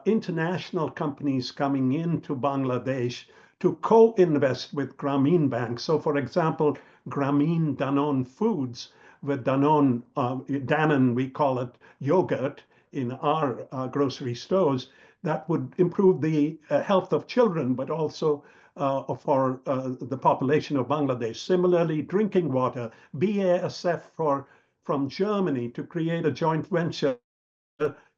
international companies coming into Bangladesh to co-invest with Grameen Bank. So for example, Grameen Danone Foods with Danone, Danone, we call it yogurt in our grocery stores, that would improve the health of children, but also for the population of Bangladesh. Similarly, drinking water, BASF from Germany to create a joint venture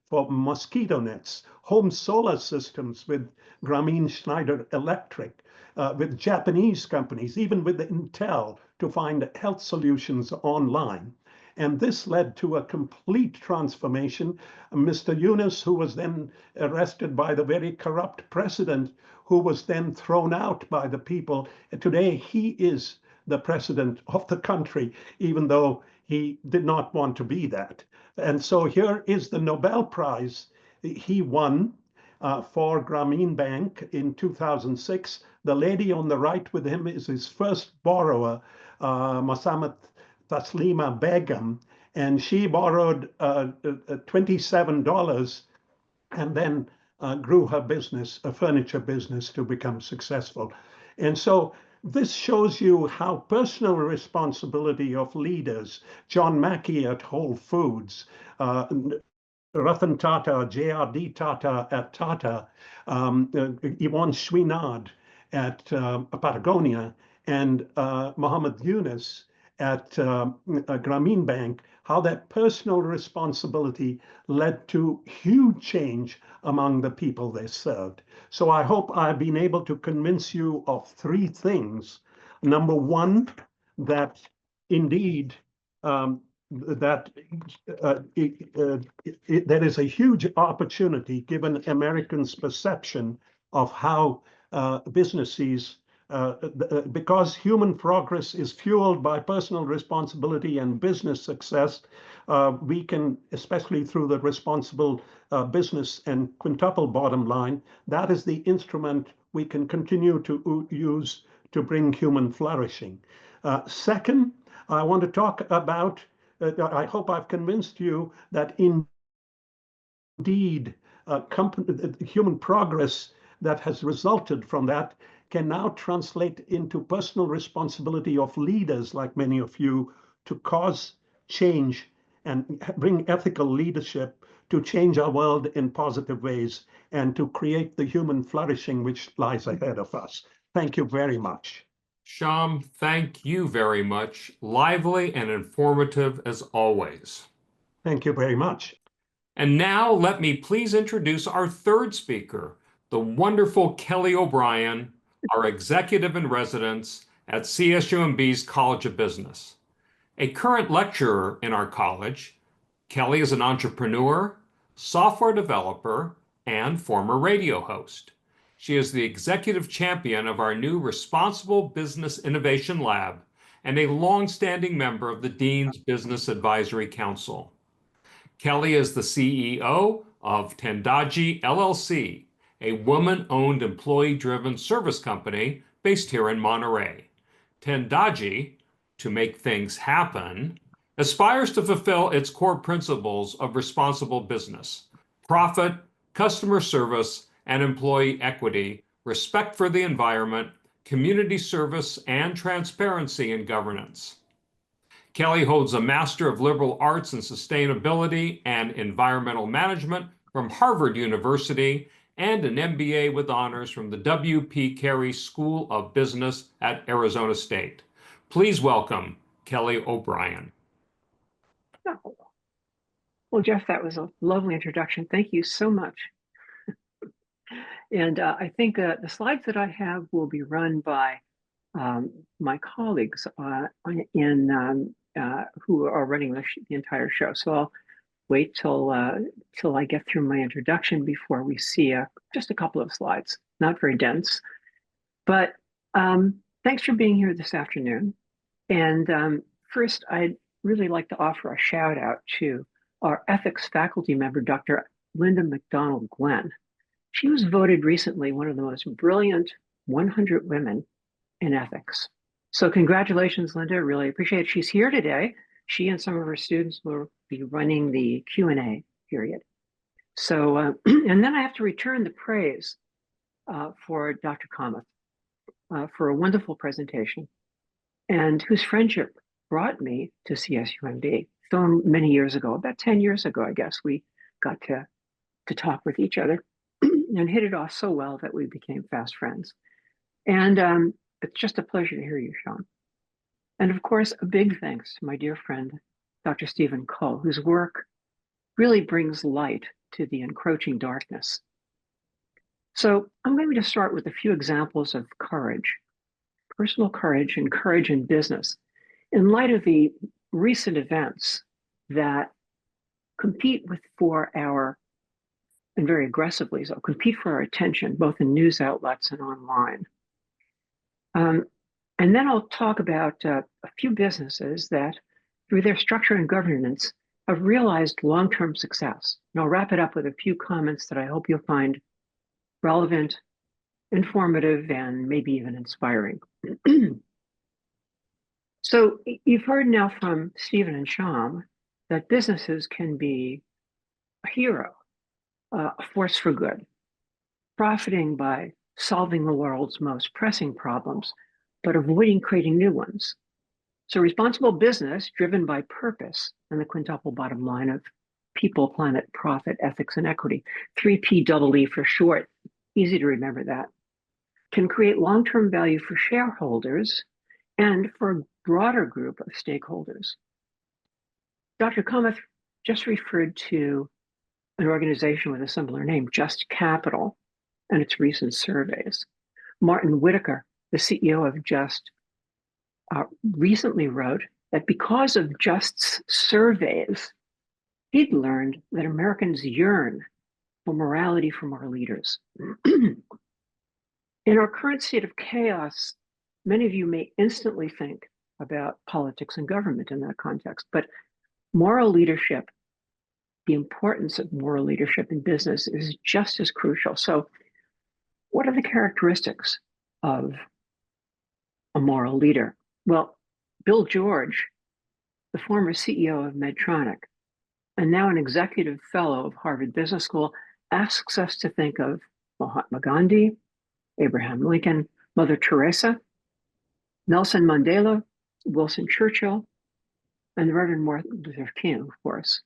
for mosquito nets, home solar systems with Grameen Schneider Electric, with Japanese companies, even with Intel, to find health solutions online. And this led to a complete transformation. Mr. Yunus, who was then arrested by the very corrupt president, who was then thrown out by the people, today he is the president of the country, even though he did not want to be that. And so here is the Nobel Prize he won for Grameen Bank in 2006. The lady on the right with him is his first borrower, Masamat Taslima Begum, and she borrowed $27 and then grew her business, a furniture business, to become successful. And so this shows you how personal responsibility of leaders, John Mackey at Whole Foods, Ratan Tata, J.R.D. Tata at Tata, Yvonne Chouinard at Patagonia, and Mohammed Yunus at Grameen Bank, how that personal responsibility led to huge change among the people they served. So I hope I've been able to convince you of three things. Number one, that indeed there is a huge opportunity given Americans' perception of how businesses, because human progress is fueled by personal responsibility and business success, we can, especially through the responsible business and quintuple bottom line, that is the instrument we can continue to use to bring human flourishing. Second, I want to talk about, I hope I've convinced you that indeed human progress that has resulted from that can now translate into personal responsibility of leaders like many of you to cause change and bring ethical leadership to change our world in positive ways and to create the human flourishing which lies ahead of us. Thank you very much. Shyam, thank you very much. Lively and informative as always. Thank you very much. And now let me please introduce our third speaker, the wonderful Kelly O'Brien, our executive in residence at CSUMB's College of Business. A current lecturer in our college, Kelly is an entrepreneur, software developer, and former radio host. She is the executive champion of our new Responsible Business Innovation Lab and a longstanding member of the Dean's Business Advisory Council. Kelly is the CEO of Tendaji LLC, a woman-owned employee-driven service company based here in Monterey. Tendaji, to make things happen, aspires to fulfill its core principles of responsible business: profit, customer service, and employee equity, respect for the environment, community service, and transparency in governance. Kelly holds a Master of Liberal Arts in Sustainability and Environmental Management from Harvard University and an MBA with honors from the W.P. Carey School of Business at Arizona State. Please welcome Kelly O'Brien. Oh. Well, Jeff, that was a lovely introduction. Thank you so much. And I think the slides that I have will be run by my colleagues who are running the entire show. So I'll wait till I get through my introduction before we see just a couple of slides. Not very dense, but thanks for being here this afternoon. And first, I'd really like to offer a shout out to our ethics faculty member, Dr. Linda McDonald Glenn. She was voted recently one of the most brilliant 100 women in ethics. So congratulations, Linda. Really appreciate it. She's here today. She and some of her students will be running the Q&A period. So, and then I have to return the praise for Dr. Kamath for a wonderful presentation, and whose friendship brought me to CSUMB so many years ago, about 10 years ago, I guess. We got to talk with each other and hit it off so well that we became fast friends. And it's just a pleasure to hear you, Sean. And of course, a big thanks to my dear friend, Dr. Stephen Coe, whose work really brings light to the encroaching darkness. So I'm going to start with a few examples of courage, personal courage and courage in business, in light of the recent events that compete and very aggressively so, compete for our attention, both in news outlets and online. And then I'll talk about a few businesses that, through their structure and governance, have realized long-term success. And I'll wrap it up with a few comments that I hope you'll find relevant, informative, and maybe even inspiring. So you've heard now from Stephen and Sham that businesses can be a hero, a force for good, profiting by solving the world's most pressing problems, but avoiding creating new ones. So responsible business driven by purpose and the quintuple bottom line of people, planet, profit, ethics, and equity, 3PEE for short, easy to remember that, can create long-term value for shareholders and for a broader group of stakeholders. Dr. Kamath just referred to an organization with a similar name, Just Capital, and its recent surveys. Martin Whitaker, the CEO of Just, recently wrote that because of Just's surveys, he'd learned that Americans yearn for morality from our leaders. In our current state of chaos, many of you may instantly think about politics and government in that context, but moral leadership, the importance of moral leadership in business is just as crucial. So what are the characteristics of a moral leader? Well, Bill George, the former CEO of Medtronic, and now an executive fellow of Harvard Business School, asks us to think of Mahatma Gandhi, Abraham Lincoln, Mother Teresa, Nelson Mandela, Winston Churchill, and the Reverend Martin Luther King, of course,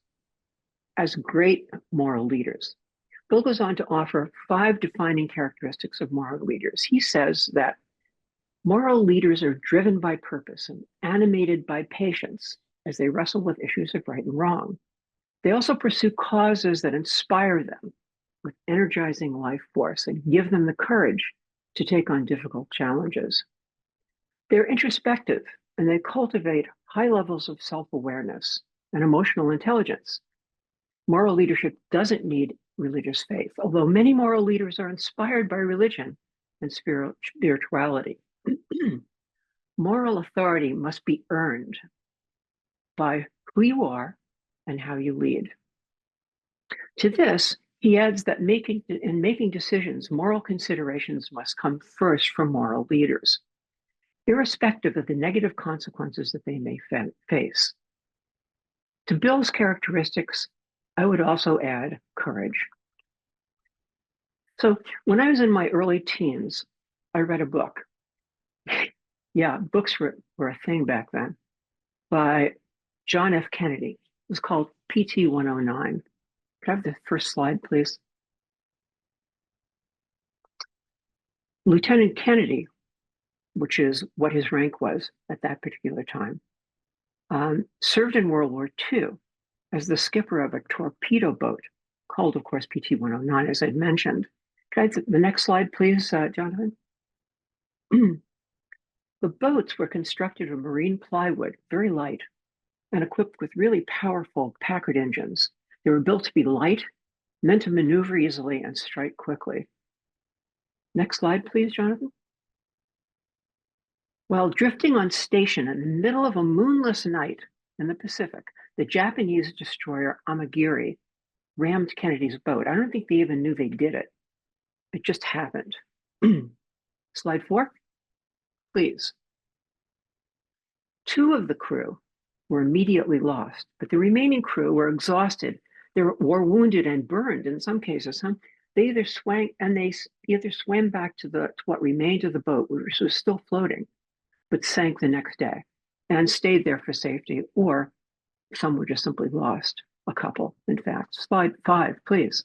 as great moral leaders. Bill goes on to offer 5 defining characteristics of moral leaders. He says that moral leaders are driven by purpose and animated by patience as they wrestle with issues of right and wrong. They also pursue causes that inspire them with energizing life force and give them the courage to take on difficult challenges. They're introspective and they cultivate high levels of self-awareness and emotional intelligence. Moral leadership doesn't need religious faith, although many moral leaders are inspired by religion and spirituality. Moral authority must be earned by who you are and how you lead. To this, he adds that in making decisions, moral considerations must come first from moral leaders, irrespective of the negative consequences that they may face. To Bill's characteristics, I would also add courage. So when I was in my early teens, I read a book. Yeah, books were a thing back then, by John F. Kennedy. It was called PT 109. Could I have the first slide, please? Lieutenant Kennedy, which is what his rank was at that particular time, served in World War II as the skipper of a torpedo boat called, of course, PT 109, as I mentioned. Could I have the next slide, please, Jonathan? The boats were constructed of marine plywood, very light, and equipped with really powerful Packard engines. They were built to be light, meant to maneuver easily and strike quickly. Next slide, please, Jonathan. While drifting on station in the middle of a moonless night in the Pacific, the Japanese destroyer Amagiri rammed Kennedy's boat. I don't think they even knew they did it. It just happened. Slide 4, please. 2 of the crew were immediately lost, but the remaining crew were exhausted. They were wounded and burned in some cases. They either swam back to what remained of the boat, which was still floating, but sank the next day and stayed there for safety, or some were just simply lost, a couple, in fact. Slide 5, please.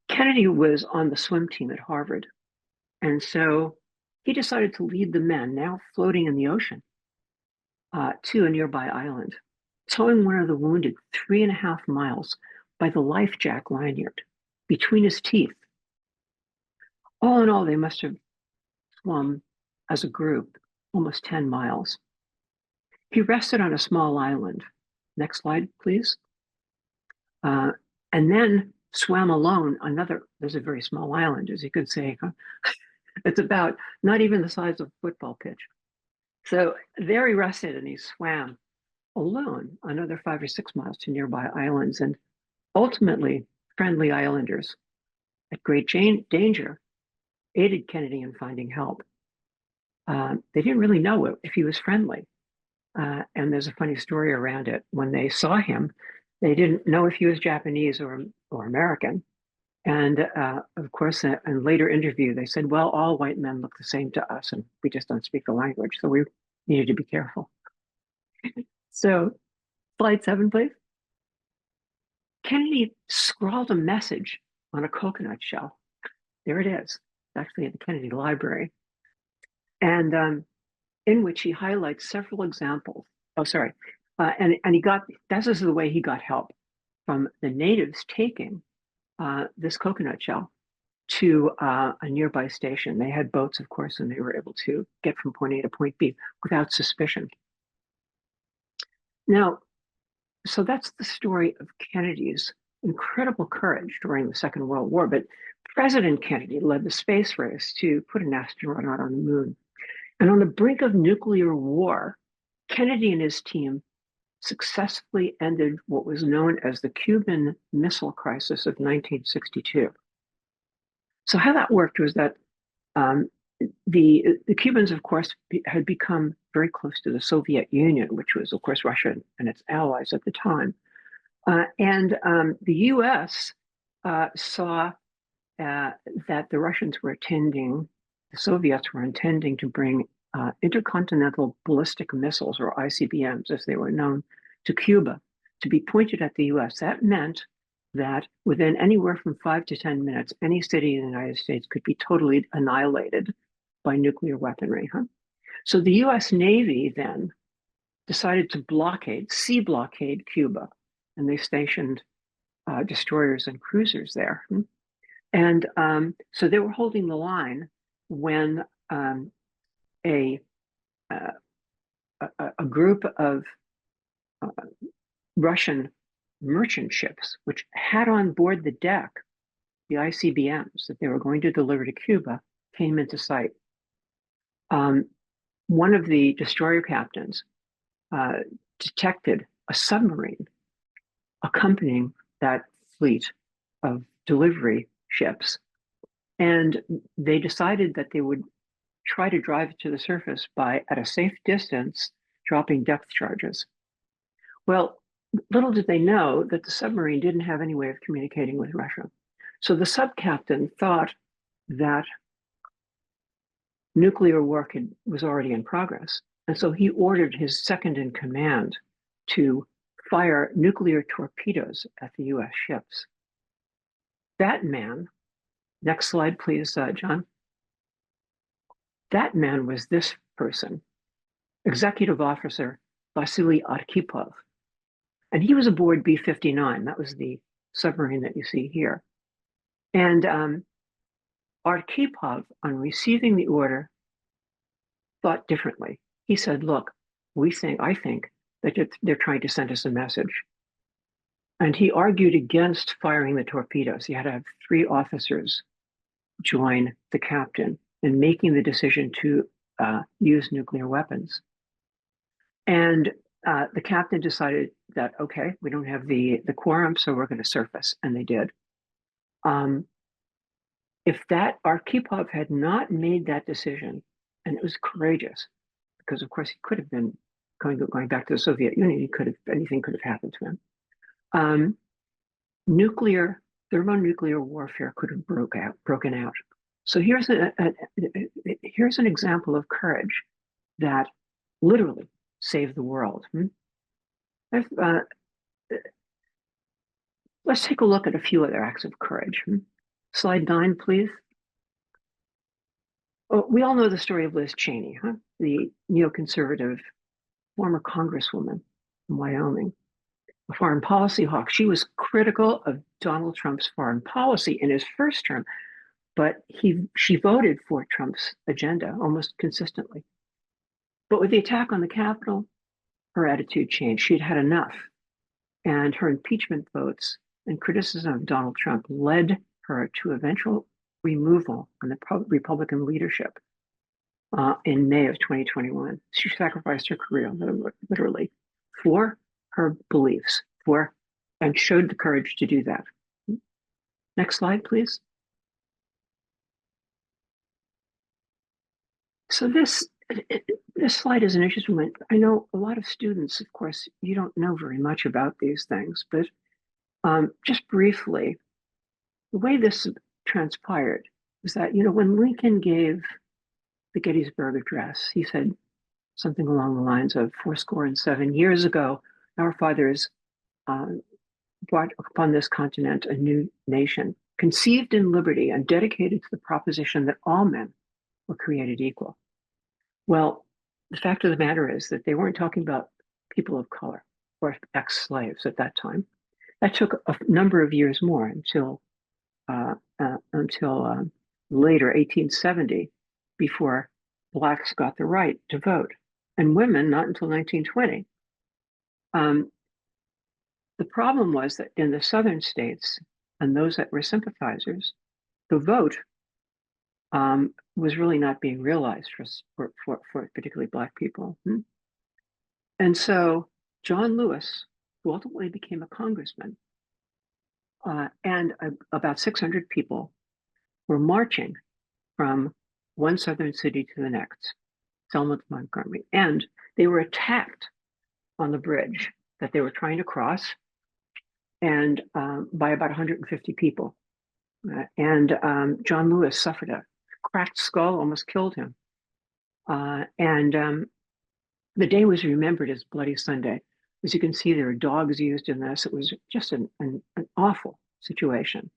Kennedy was on the swim team at Harvard, and so he decided to lead the men, now floating in the ocean, to a nearby island, towing one of the wounded 3.5 miles by the life jack lanyard between his teeth. All in all, they must have swum as a group almost 10 miles. He rested on a small island. Next slide, please. And then swam alone there's a very small island, as you could say. It's about not even the size of a football pitch. So there he rested and he swam alone another 5 or 6 miles to nearby islands. And ultimately, friendly islanders at great danger aided Kennedy in finding help. They didn't really know if he was friendly. And there's a funny story around it. When they saw him, they didn't know if he was Japanese or American. And of course, in later interview, they said, well, all white men look the same to us, and we just don't speak the language. So we needed to be careful. So slide 7, please. Kennedy scrawled a message on a coconut shell. There it is. It's actually at the Kennedy Library. And in which he highlights several examples. And this is the way he got help from the natives taking this coconut shell to a nearby station. They had boats, of course, and they were able to get from point A to point B without suspicion. Now, so that's the story of Kennedy's incredible courage during the Second World War. But President Kennedy led the space race to put an astronaut on the moon. And on the brink of nuclear war, Kennedy and his team successfully ended what was known as the Cuban Missile Crisis of 1962. So how that worked was that the Cubans, of course, had become very close to the Soviet Union, which was, of course, Russia and its allies at the time. And the US saw that the Russians were the Soviets were intending to bring intercontinental ballistic missiles, or ICBMs, as they were known, to Cuba to be pointed at the US. That meant that within anywhere from 5 to 10 minutes, any city in the United States could be totally annihilated by nuclear weaponry. So the US Navy then decided to sea blockade Cuba, and they stationed destroyers and cruisers there. And so they were holding the line when a group of Russian merchant ships, which had on board the deck the ICBMs that they were going to deliver to Cuba, came into sight. One of the destroyer captains detected a submarine accompanying that fleet of delivery ships. And they decided that they would try to drive it to the surface by, at a safe distance, dropping depth charges. Well, little did they know that the submarine didn't have any way of communicating with Russia. So the sub-captain thought that nuclear war was already in progress. And so he ordered his second in command to fire nuclear torpedoes at the US ships. That man, next slide, please, John. That man was this person, Executive Officer Vasily Arkhipov. And he was aboard B-59. That was the submarine that you see here. And Arkhipov, on receiving the order, thought differently. He said, look, I think that they're trying to send us a message. And he argued against firing the torpedoes. He had to have 3 officers join the captain in making the decision to use nuclear weapons. And the captain decided that, okay, we don't have the quorum, so we're going to surface, and they did. If that Arkhipov had not made that decision, and it was courageous, because of course he could have been going back to the Soviet Union, anything could have happened to him. Thermonuclear warfare could have broken out. So here's an example of courage that literally saved the world. Let's take a look at a few other acts of courage. Slide 9, please. Oh, we all know the story of Liz Cheney, the neoconservative former congresswoman from Wyoming, a foreign policy hawk. She was critical of Donald Trump's foreign policy in his first term, but she voted for Trump's agenda almost consistently. But with the attack on the Capitol, her attitude changed. She'd had enough. And her impeachment votes and criticism of Donald Trump led her to eventual removal on the Republican leadership in May of 2021. She sacrificed her career, literally, for her beliefs, and showed the courage to do that. Next slide, please. So this slide is an interesting one. I know a lot of students, of course, you don't know very much about these things, but just briefly, the way this transpired was that, when Lincoln gave the Gettysburg Address, he said something along the lines of 77 years ago, our fathers brought upon this continent a new nation, conceived in liberty and dedicated to the proposition that all men were created equal. Well, the fact of the matter is that they weren't talking about people of color or ex-slaves at that time. That took a number of years more until later, 1870, before Blacks got the right to vote, and women not until 1920. The problem was that in the southern states and those that were sympathizers, the vote was really not being realized for particularly Black people. And so John Lewis, who ultimately became a congressman, and about 600 people were marching from one southern city to the next, Selma to Montgomery, and they were attacked on the bridge that they were trying to cross, and by about 150 people. And John Lewis suffered a cracked skull, almost killed him. And the day was remembered as Bloody Sunday. As you can see, there are dogs used in this. It was just an awful situation.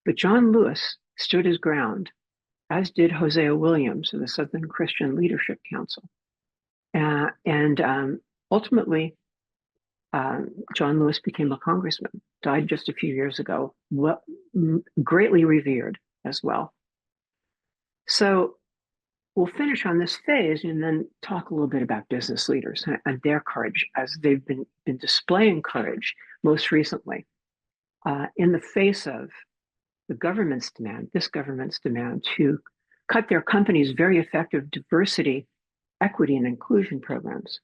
But John Lewis stood his ground, as did Hosea Williams of the Southern Christian Leadership Council. And ultimately, John Lewis became a congressman, died just a few years ago, greatly revered as well. So we'll finish on this phase and then talk a little bit about business leaders and their courage as they've been displaying courage most recently in the face of this government's demand to cut their company's very effective diversity, equity, and inclusion programs.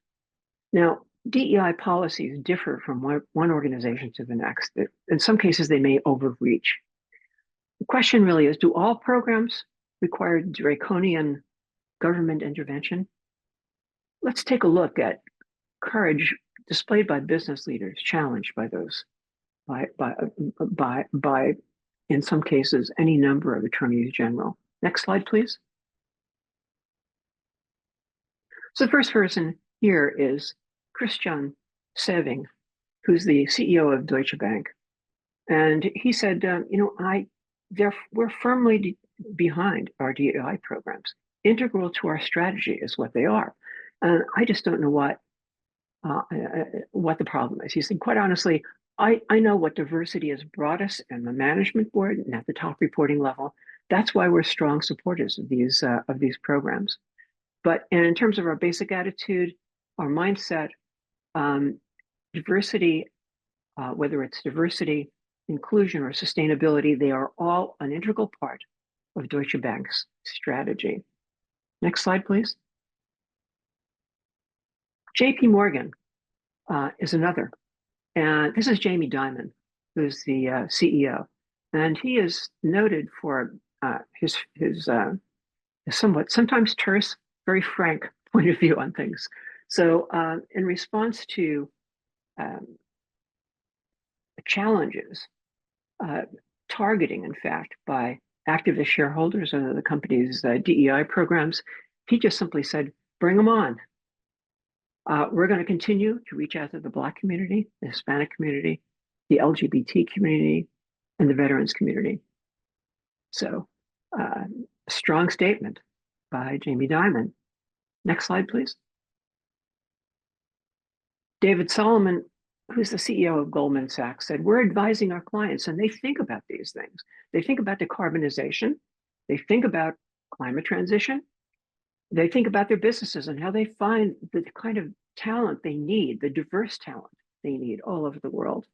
Now, DEI policies differ from one organization to the next. In some cases, they may overreach. The question really is, do all programs require draconian government intervention? Let's take a look at courage displayed by business leaders, challenged by those, by in some cases, any number of attorneys general. Next slide, please. So the first person here is Christian Sewing, who's the CEO of Deutsche Bank. And he said, we're firmly behind our DEI programs. Integral to our strategy is what they are. And I just don't know what the problem is. He said, quite honestly, I know what diversity has brought us in the management board and at the top reporting level. That's why we're strong supporters of these programs. But in terms of our basic attitude, our mindset, diversity, whether it's diversity, inclusion, or sustainability, they are all an integral part of Deutsche Bank's strategy. Next slide, please. JP Morgan is another. And this is Jamie Dimon, who's the CEO. And he is noted for his somewhat, sometimes terse, very frank point of view on things. So in response to challenges, targeting, in fact, by activist shareholders of the company's DEI programs, he just simply said, bring them on. We're going to continue to reach out to the Black community, the Hispanic community, the LGBT community, and the veterans community. So, a strong statement by Jamie Dimon. Next slide, please. David Solomon, who's the CEO of Goldman Sachs, said, we're advising our clients, and they think about these things. They think about decarbonization. They think about climate transition. They think about their businesses and how they find the kind of talent they need, the diverse talent they need all over the world.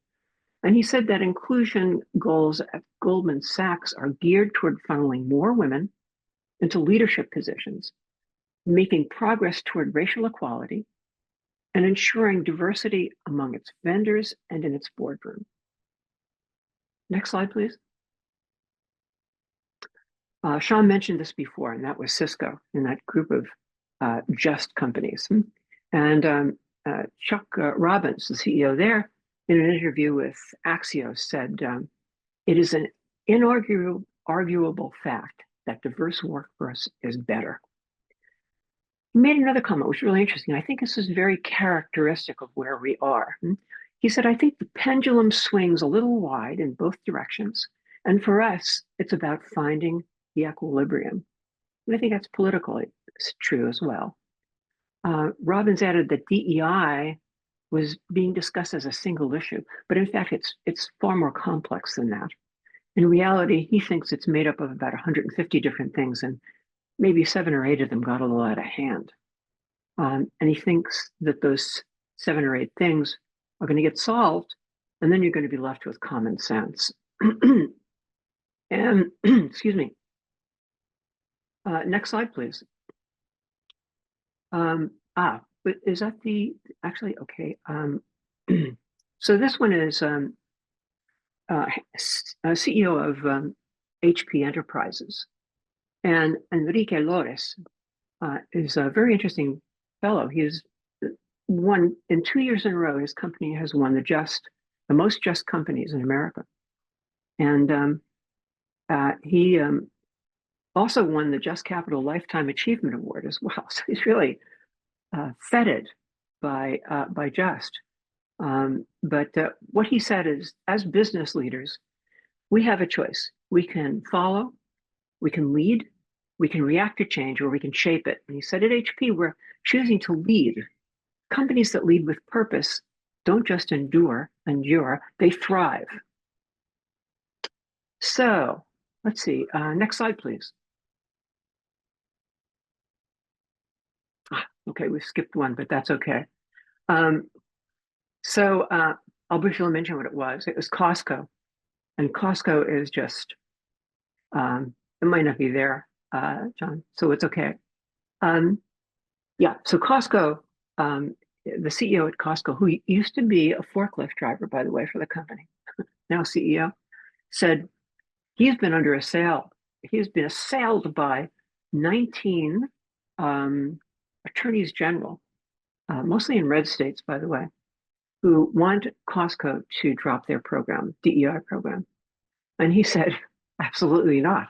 And he said that inclusion goals at Goldman Sachs are geared toward funneling more women into leadership positions, making progress toward racial equality, and ensuring diversity among its vendors and in its boardroom. Next slide, please. Sean mentioned this before, and that was Cisco in that group of just companies. And Chuck Robbins, the CEO there, in an interview with Axios said, it is an inarguable fact that diverse workforce is better. He made another comment, which was really interesting. I think this is very characteristic of where we are. He said, I think the pendulum swings a little wide in both directions. And for us, it's about finding the equilibrium. And I think that's politically true as well. Robbins added that DEI was being discussed as a single issue, but in fact, it's far more complex than that. In reality, he thinks it's made up of about 150 different things, and maybe 7 or 8 of them got a little out of hand. And he thinks that those 7 or 8 things are going to get solved, and then you're going to be left with common sense. And excuse me. Next slide, please. But is that the, actually, okay. So this one is CEO of HP Enterprises. And Enrique Lores is a very interesting fellow. He has won, in 2 years in a row, his company has won the most just companies in America. And he also won the Just Capital Lifetime Achievement Award as well. So he's really feted by Just. But what he said is, as business leaders, we have a choice. We can follow, we can lead, we can react to change, or we can shape it. And he said at HP, we're choosing to lead. Companies that lead with purpose don't just endure, they thrive. So let's see, next slide, please. Okay, we skipped one, but that's okay. So I'll briefly mention what it was. It was Costco. And Costco is just, it might not be there, John, so it's okay. Yeah, so Costco the CEO at Costco, who used to be a forklift driver, by the way, for the company, now CEO, said he's been under assault. He's been assailed by 19 attorneys general, mostly in red states, by the way, who want Costco to drop their program, DEI program. And he said, absolutely not.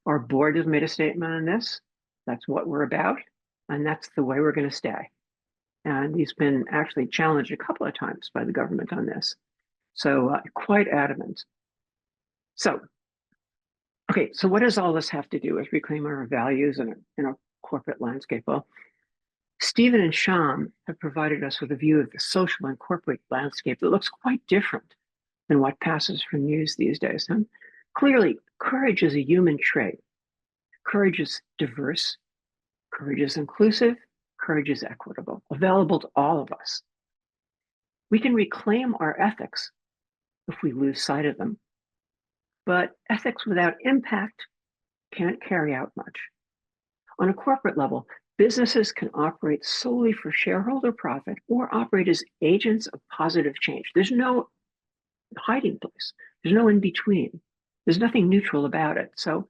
Our board has made a statement on this. That's what we're about. And that's the way we're going to stay. And he's been actually challenged a couple of times by the government on this. So quite adamant. So, okay, so what does all this have to do with reclaiming our values in a corporate landscape? Well, Stephen and Sham have provided us with a view of the social and corporate landscape that looks quite different than what passes for news these days. And clearly, courage is a human trait. Courage is diverse. Courage is inclusive. Courage is equitable, available to all of us. We can reclaim our ethics if we lose sight of them. But ethics without impact can't carry out much. On a corporate level, businesses can operate solely for shareholder profit or operate as agents of positive change. There's no hiding place. There's no in between. There's nothing neutral about it. So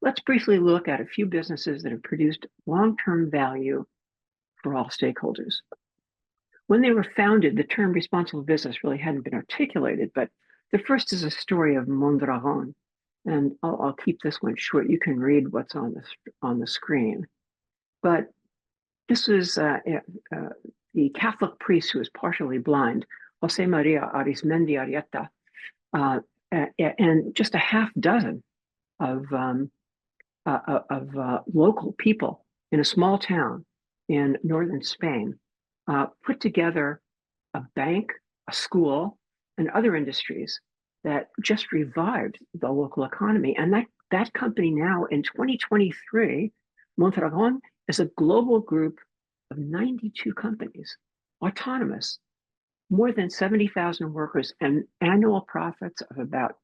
let's briefly look at a few businesses that have produced long-term value for all stakeholders. When they were founded, the term responsible business really hadn't been articulated, but the first is a story of Mondragon. And I'll keep this one short. You can read what's on the screen. But this was the Catholic priest who was partially blind, Jose Maria Arismendi Arieta, and just a half dozen of local people in a small town in northern Spain put together a bank, a school, and other industries that just revived the local economy. And that company now in 2023, Mondragon, is a global group of 92 companies, autonomous, more than 70,000 workers, and annual profits of about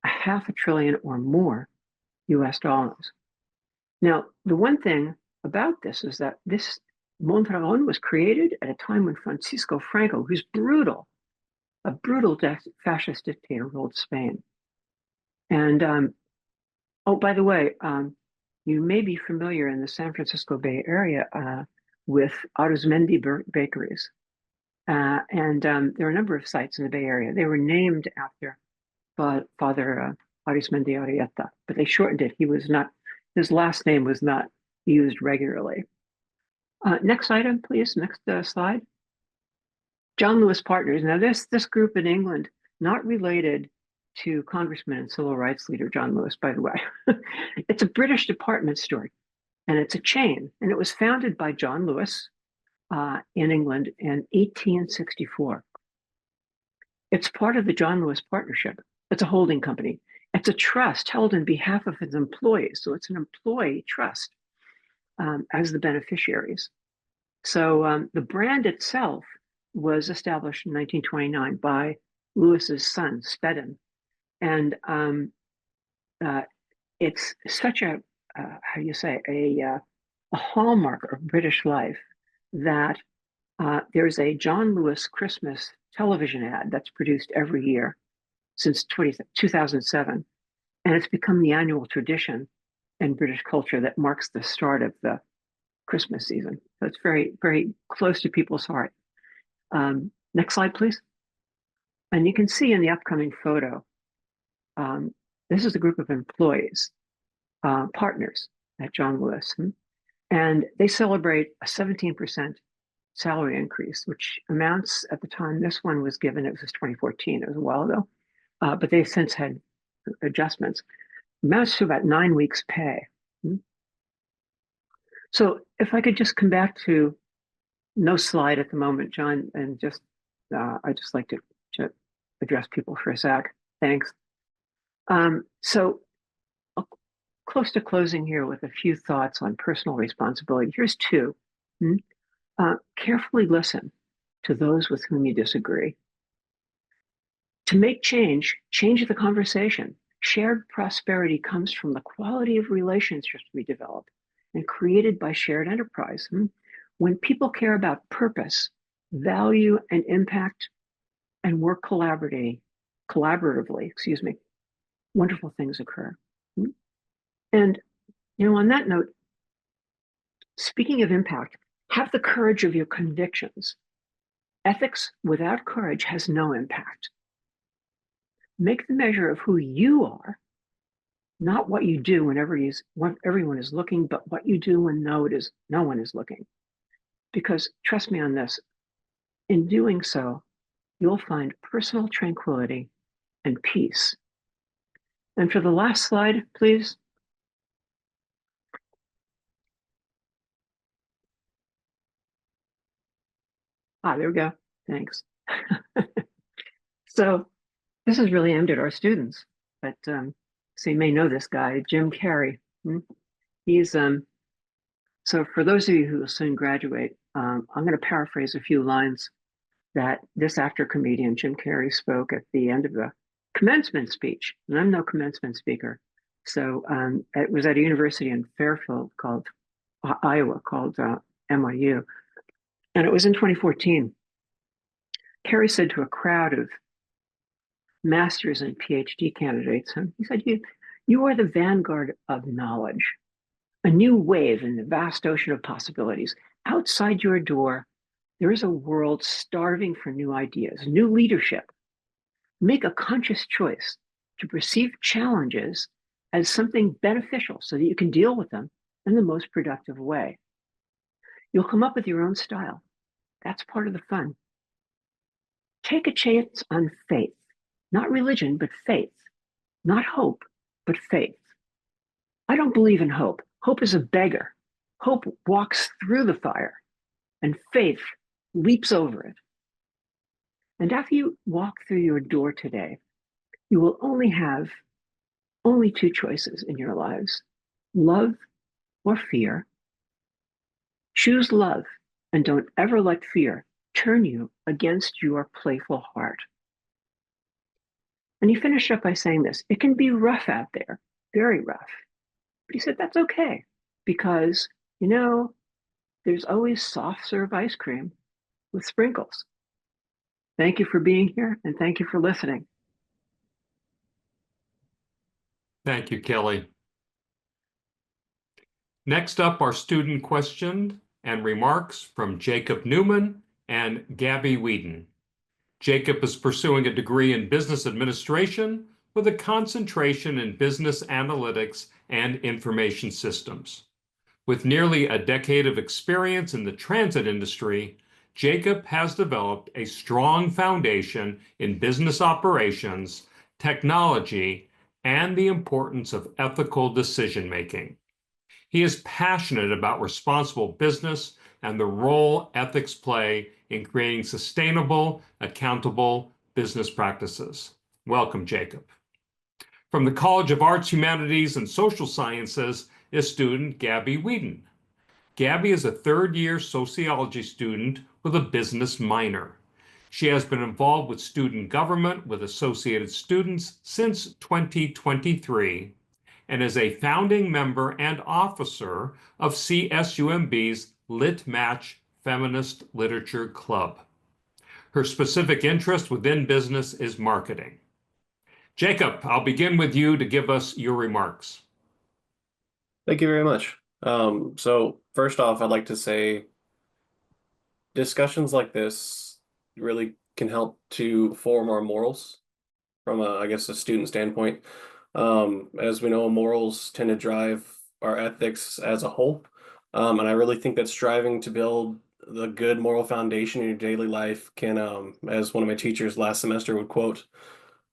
$500 billion or more US dollars. Now, the one thing about this is that this Mondragon was created at a time when Francisco Franco, who's a brutal fascist dictator, ruled Spain. And oh, by the way, you may be familiar in the San Francisco Bay Area with Arizmendi bakeries. And there are a number of sites in the Bay Area. They were named after Father Arizmendi Arieta, but they shortened it. His last name was not used regularly. Next item, please. Next slide. John Lewis Partners. Now, this group in England, not related to Congressman and civil rights leader John Lewis, by the way. It's a British department store, and it's a chain. And it was founded by John Lewis in England in 1864. It's part of the John Lewis Partnership. It's a holding company. It's a trust held in behalf of its employees. So it's an employee trust as the beneficiaries. So the brand itself was established in 1929 by Lewis's son, Spedden. And it's such a hallmark of British life that there's a John Lewis Christmas television ad that's produced every year since 2007. And it's become the annual tradition in British culture that marks the start of the Christmas season. So it's very, very close to people's heart. Next slide, please. And you can see in the upcoming photo, this is a group of employees, partners at John Lewis. And they celebrate a 17% salary increase, which amounts, at the time this one was given, it was 2014, it was a while ago, but they've since had adjustments, amounts to about 9 weeks' pay. So if I could just come back to no slide at the moment, John, and just I'd just like to address people for a sec. Thanks. So close to closing here with a few thoughts on personal responsibility. Here's two. Carefully listen to those with whom you disagree. To make change the conversation. Shared prosperity comes from the quality of relationships we develop and created by shared enterprise. When people care about purpose, value and impact and work collaboratively, wonderful things occur. And, on that note, speaking of impact, have the courage of your convictions. Ethics without courage has no impact. Make the measure of who you are, not what you do when everyone is looking, but what you do when no one is looking. Because trust me on this, in doing so, you'll find personal tranquility and peace. And for the last slide, please. There we go. Thanks. So this is really aimed at our students, but so you may know this guy, Jim Carrey. He's so for those of you who will soon graduate, I'm going to paraphrase a few lines that this actor comedian Jim Carrey spoke at the end of the commencement speech. And I'm no commencement speaker. So it was at a university in Fairfield called Iowa, called NYU. And it was in 2014. Carrey said to a crowd of master's and PhD candidates, and he said, you are the vanguard of knowledge, a new wave in the vast ocean of possibilities. Outside your door, there is a world starving for new ideas, new leadership. Make a conscious choice to perceive challenges as something beneficial so that you can deal with them in the most productive way. You'll come up with your own style. That's part of the fun. Take a chance on faith, not religion, but faith, not hope, but faith. I don't believe in hope. Hope is a beggar. Hope walks through the fire, and faith leaps over it. And after you walk through your door today, you will only have two choices in your lives, love or fear. Choose love, and don't ever let fear turn you against your playful heart. And he finished up by saying this: it can be rough out there, very rough. But he said, that's okay, because, there's always soft serve ice cream with sprinkles. Thank you for being here, and thank you for listening. Thank you, Kelly. Next up are student questions and remarks from Jacob Newman and Gabby Whedon. Jacob is pursuing a degree in business administration with a concentration in business analytics and information systems. With nearly a decade of experience in the transit industry, Jacob has developed a strong foundation in business operations, technology, and the importance of ethical decision-making. He is passionate about responsible business and the role ethics play in creating sustainable, accountable business practices. Welcome, Jacob. From the College of Arts, Humanities, and Social Sciences is student Gabby Whedon. Gabby is a third-year sociology student with a business minor. She has been involved with student government with Associated Students since 2023 and is a founding member and officer of CSUMB's Lit Match Feminist Literature Club. Her specific interest within business is marketing. Jacob, I'll begin with you to give us your remarks. Thank you very much. So first off, I'd like to say discussions like this really can help to form our morals from a student standpoint. As we know, morals tend to drive our ethics as a whole. And I really think that striving to build the good moral foundation in your daily life can, as one of my teachers last semester would quote,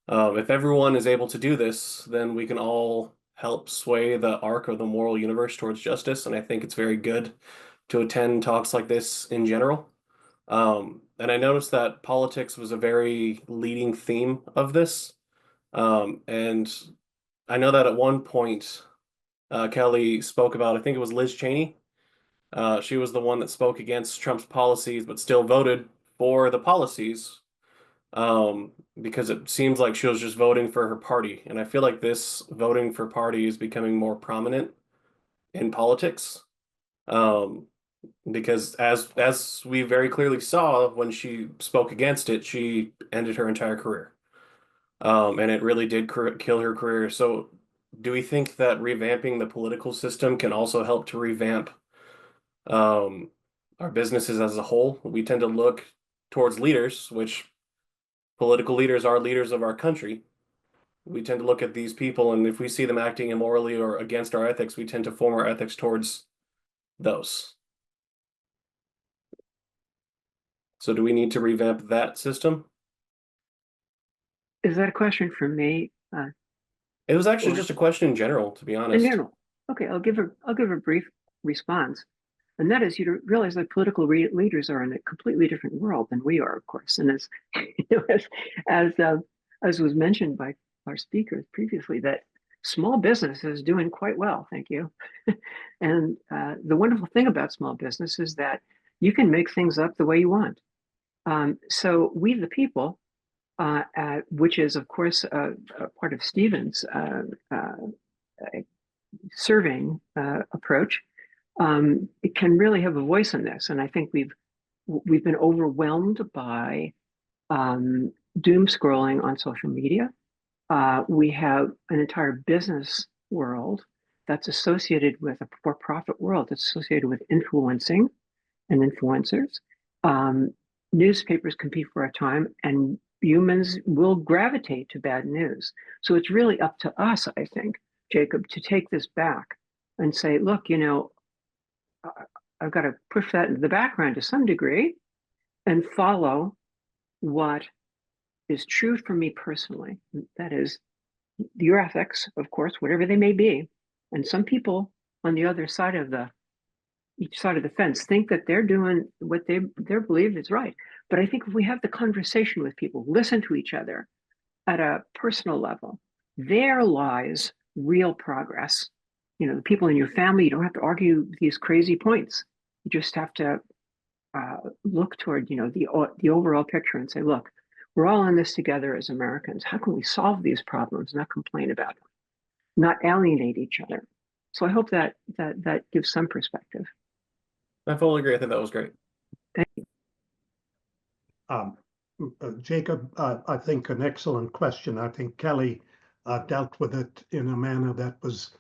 if everyone is able to do this, then we can all help sway the arc of the moral universe towards justice. And I think it's very good to attend talks like this in general. And I noticed that politics was a very leading theme of this. And I know that at one point, Kelly spoke about, I think it was Liz Cheney. She was the one that spoke against Trump's policies, but still voted for the policies because it seems like she was just voting for her party. And I feel like this voting for party is becoming more prominent in politics. because as we very clearly saw when she spoke against it, she ended her entire career. And it really did kill her career. So, do we think that revamping the political system can also help to revamp um, our businesses as a whole? We tend to look towards leaders, which political leaders are leaders of our country. We tend to look at these people, and if we see them acting immorally or against our ethics, we tend to form our ethics towards those. So, do we need to revamp that system? Is that a question for me? It was actually Or- just a question in general, to be In honest. general, okay, I'll give a brief response, and that is you realize that political leaders are in a completely different world than we are, of course. And as as was mentioned by our speakers previously, that small business is doing quite well, thank you. And the wonderful thing about small business is that you can make things up the way you want. So we, the people, which is, of course, a part of Stephen's surveying approach, it can really have a voice in this. And I think we've been overwhelmed by doom scrolling on social media. We have an entire business world that's associated with a for-profit world that's associated with influencing and influencers. Newspapers compete for our time, and humans will gravitate to bad news. So it's really up to us, I think, Jacob, to take this back and say, look, I've got to push that into the background to some degree and follow what is true for me personally. That is your ethics, of course, whatever they may be. And some people on the other side of each side of the fence think that they're doing what they believe is right. But I think if we have the conversation with people, listen to each other at a personal level, there lies real progress. The people in your family, you don't have to argue these crazy points. You just have to look toward, the overall picture and say, look, we're all in this together as Americans. How can we solve these problems, not complain about them, not alienate each other? So I hope that gives some perspective. I fully agree. I think that was great. Thank you. Jacob, I think an excellent question. I think Kelly dealt with it in a manner that was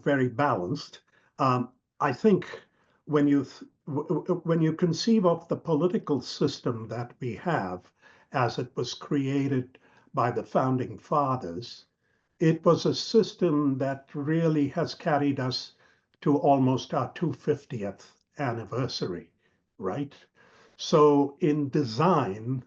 very balanced. I think when you conceive of the political system that we have as it was created by the founding fathers, it was a system that really has carried us to almost our 250th anniversary, right? So in design,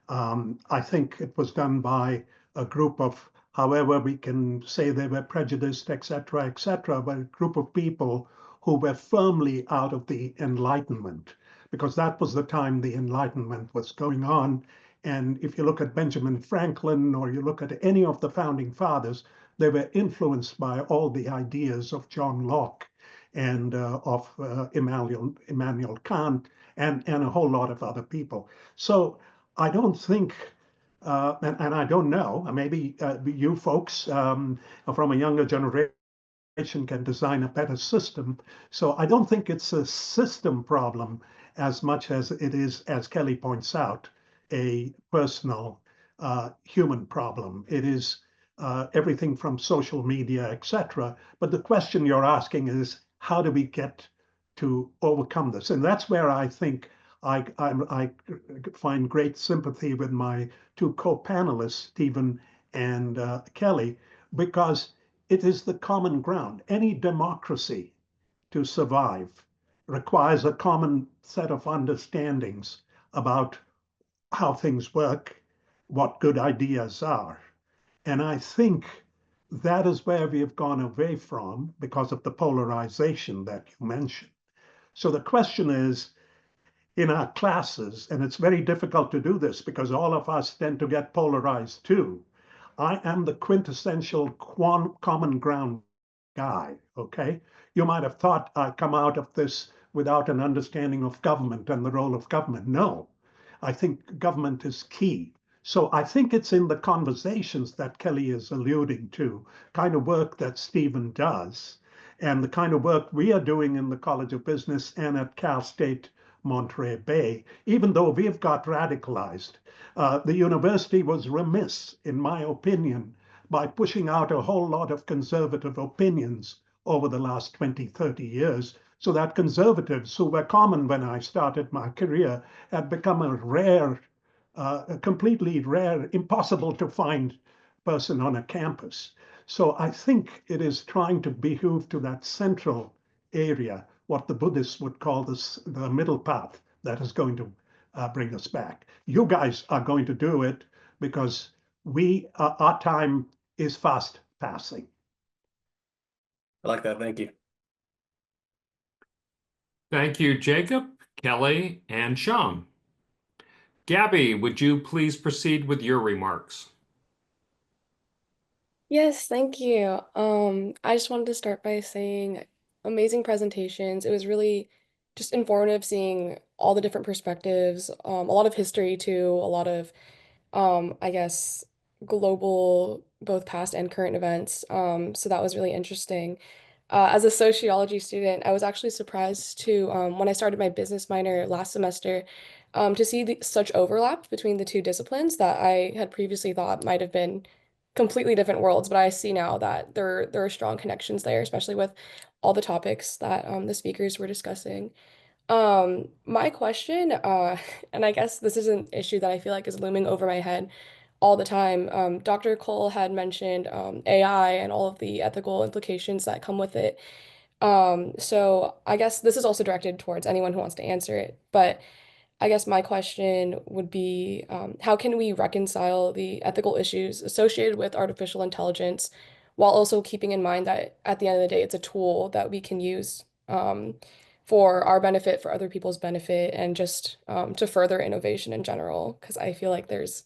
I think it was done by a group of, however we can say they were prejudiced, et cetera, but a group of people who were firmly out of the Enlightenment, because that was the time the Enlightenment was going on. And if you look at Benjamin Franklin or you look at any of the founding fathers, they were influenced by all the ideas of John Locke and of Immanuel Kant and a whole lot of other people. So I don't think, and I don't know, maybe you folks from a younger generation can design a better system. So I don't think it's a system problem as much as it is, as Kelly points out, a personal human problem. It is everything from social media, etc. But the question you're asking is, how do we get to overcome this? And that's where I think I find great sympathy with my two co-panelists, Stephen and Kelly, because it is the common ground. Any democracy to survive requires a common set of understandings about how things work, what good ideas are. And I think that is where we have gone away from because of the polarization that you mentioned. So the question is, in our classes, and it's very difficult to do this because all of us tend to get polarized too. I am the quintessential common ground guy, okay? You might have thought I come out of this without an understanding of government and the role of government. No, I think government is key. So I think it's in the conversations that Kelly is alluding to, kind of work that Stephen does, and the kind of work we are doing in the College of Business and at Cal State Monterey Bay, even though we've got radicalized. The university was remiss, in my opinion, by pushing out a whole lot of conservative opinions over the last 20, 30 years, so that conservatives who were common when I started my career had become a completely rare, impossible to find person on a campus. So I think it is trying to behoove to that central area, what the Buddhists would call the middle path, that is going to bring us back. You guys are going to do it because our time is fast passing. I like that. Thank you. Thank you, Jacob, Kelly, and Sean. Gabby, would you please proceed with your remarks? Yes, thank you. I just wanted to start by saying amazing presentations. It was really just informative seeing all the different perspectives, a lot of history too, a lot of I guess global, both past and current events. So that was really interesting. As a sociology student, I was actually surprised to when I started my business minor last semester, to see such overlap between the two disciplines that I had previously thought might have been completely different worlds, but I see now that there are strong connections there, especially with all the topics that the speakers were discussing. My question, and I guess this is an issue that I feel like is looming over my head all the time. Dr. Cole had mentioned AI and all of the ethical implications that come with it. So I guess this is also directed towards anyone who wants to answer it, but I guess my question would be, how can we reconcile the ethical issues associated with artificial intelligence while also keeping in mind that at the end of the day, it's a tool that we can use for our benefit, for other people's benefit, and just to further innovation in general? Because I feel like there's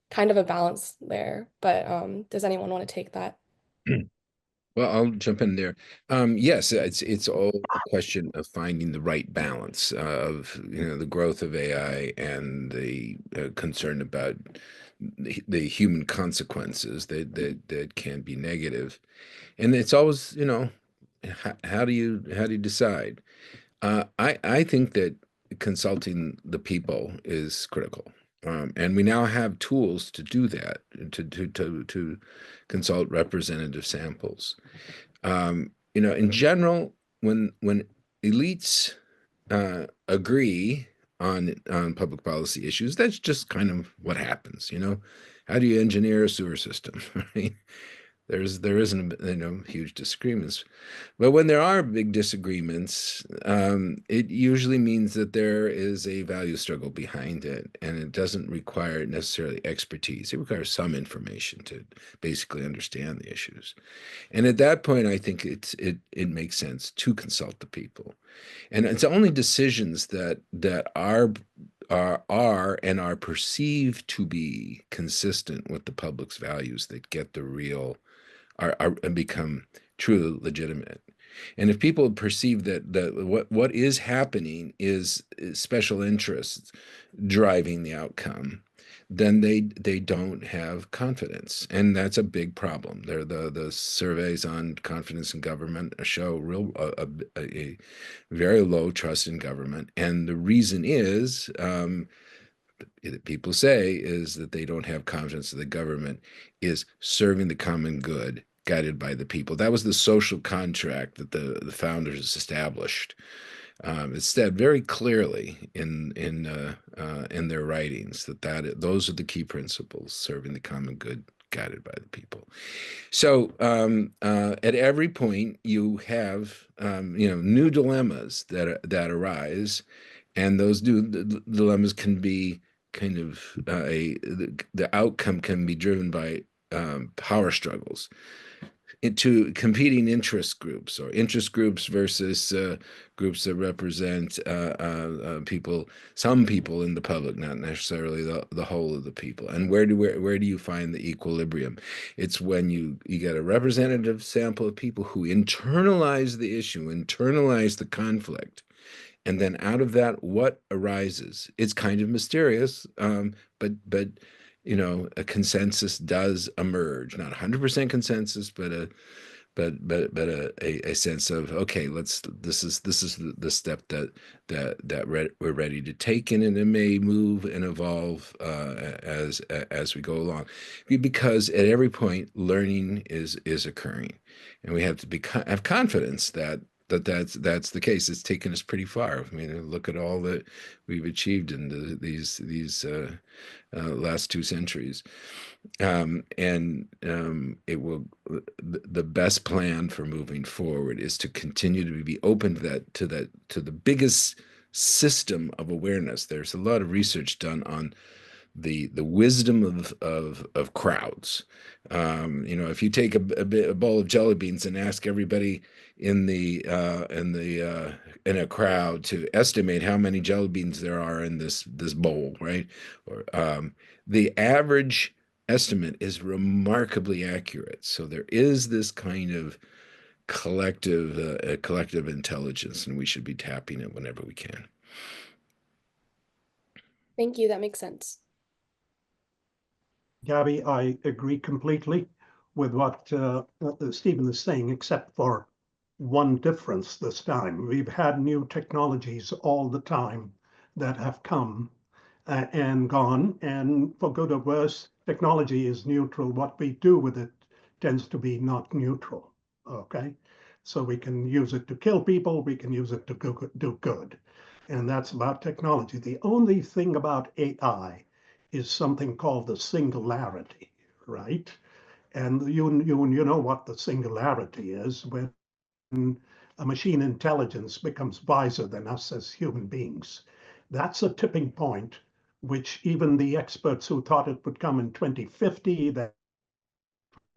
kind of a balance there. But does anyone want to take that? Well, I'll jump in there. Yes, it's all a question of finding the right balance of the growth of AI and the concern about the human consequences that can be negative. And it's always, how do you decide? I think that consulting the people is critical. And we now have tools to do that, to consult representative samples. In general, when elites agree on public policy issues, that's just kind of what happens. How do you engineer a sewer system, right? There isn't huge disagreements, but when there are big disagreements, it usually means that there is a value struggle behind it, and it doesn't require necessarily expertise. It requires some information to basically understand the issues, and at that point, I think it makes sense to consult the people, and it's only decisions that are and are perceived to be consistent with the public's values that get the real and become truly legitimate. And if people perceive that what is happening is special interests driving the outcome, then they don't have confidence, and that's a big problem. The surveys on confidence in government show a very low trust in government, and the reason is people say is that they don't have confidence that the government is serving the common good, guided by the people. That was the social contract that the founders established. It's said very clearly in their writings that those are the key principles: serving the common good, guided by the people. So at every point, you have new dilemmas that arise, and those dilemmas can be kind of the outcome can be driven by power struggles into competing interest groups, or interest groups versus groups that represent some people in the public, not necessarily the whole of the people. And where do you find the equilibrium? It's when you get a representative sample of people who internalize the issue, internalize the conflict. And then out of that, what arises? It's kind of mysterious, but a consensus does emerge. Not 100% consensus, but a sense of, okay, this is the step that we're ready to take, and it may move and evolve as we go along, because at every point learning is occurring, and we have to have confidence that's the case. It's taken us pretty far. I mean, look at all that we've achieved in these last 2 centuries. It will, the best plan for moving forward is to continue to be open to the biggest system of awareness. There's a lot of research done on the wisdom of crowds. If you take a bowl of jelly beans and ask everybody in a crowd to estimate how many jelly beans there are in this bowl, right? Or the average estimate is remarkably accurate. So there is this kind of collective intelligence, and we should be tapping it whenever we can. Thank you. That makes sense. Gabby, I agree completely with what Stephen is saying, except for one difference this time. We've had new technologies all the time that have come and gone, and for good or worse, technology is neutral. What we do with it tends to be not neutral, okay? So we can use it to kill people, we can use it to do good, and that's about technology. The only thing about AI is something called the singularity, right? And you know what the singularity is, when a machine intelligence becomes wiser than us as human beings. That's a tipping point, which even the experts who thought it would come in 2050, that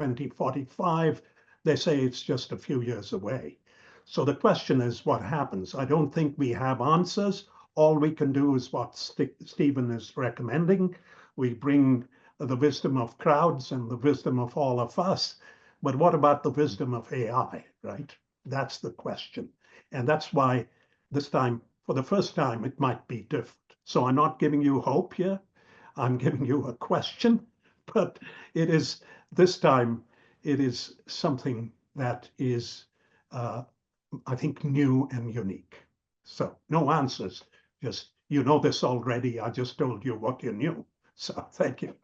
2045, they say it's just a few years away. So the question is, what happens? I don't think we have answers. All we can do is what Stephen is recommending. We bring the wisdom of crowds and the wisdom of all of us. But what about the wisdom of AI, right? That's the question. And that's why this time, for the first time, it might be different. So I'm not giving you hope here. I'm giving you a question, but it is, this time, it is something that is, I think, new and unique. So no answers, just, you know this already. I just told you what you knew. So thank you.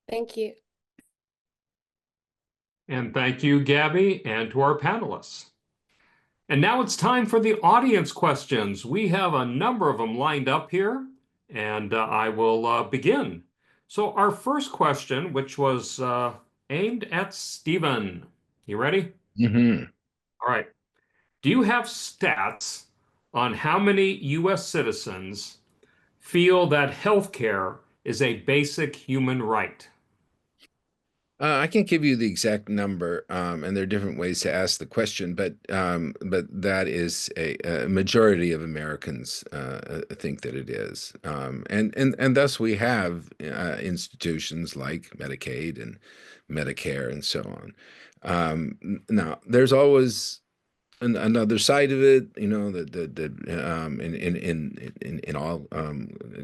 Thank you. And thank you, Gabby, and to our panelists. And now it's time for the audience questions. We have a number of them lined up here, and I will begin. So our first question, which was aimed at Stephen. You ready? Mm-hmm. All right. Do you have stats on how many U.S. citizens feel that healthcare is a basic human right? I can't give you the exact number, and there are different ways to ask the question, but that is a majority of Americans think that it is, and thus we have institutions like Medicaid and Medicare and so on. Now, there's always another side of it, in all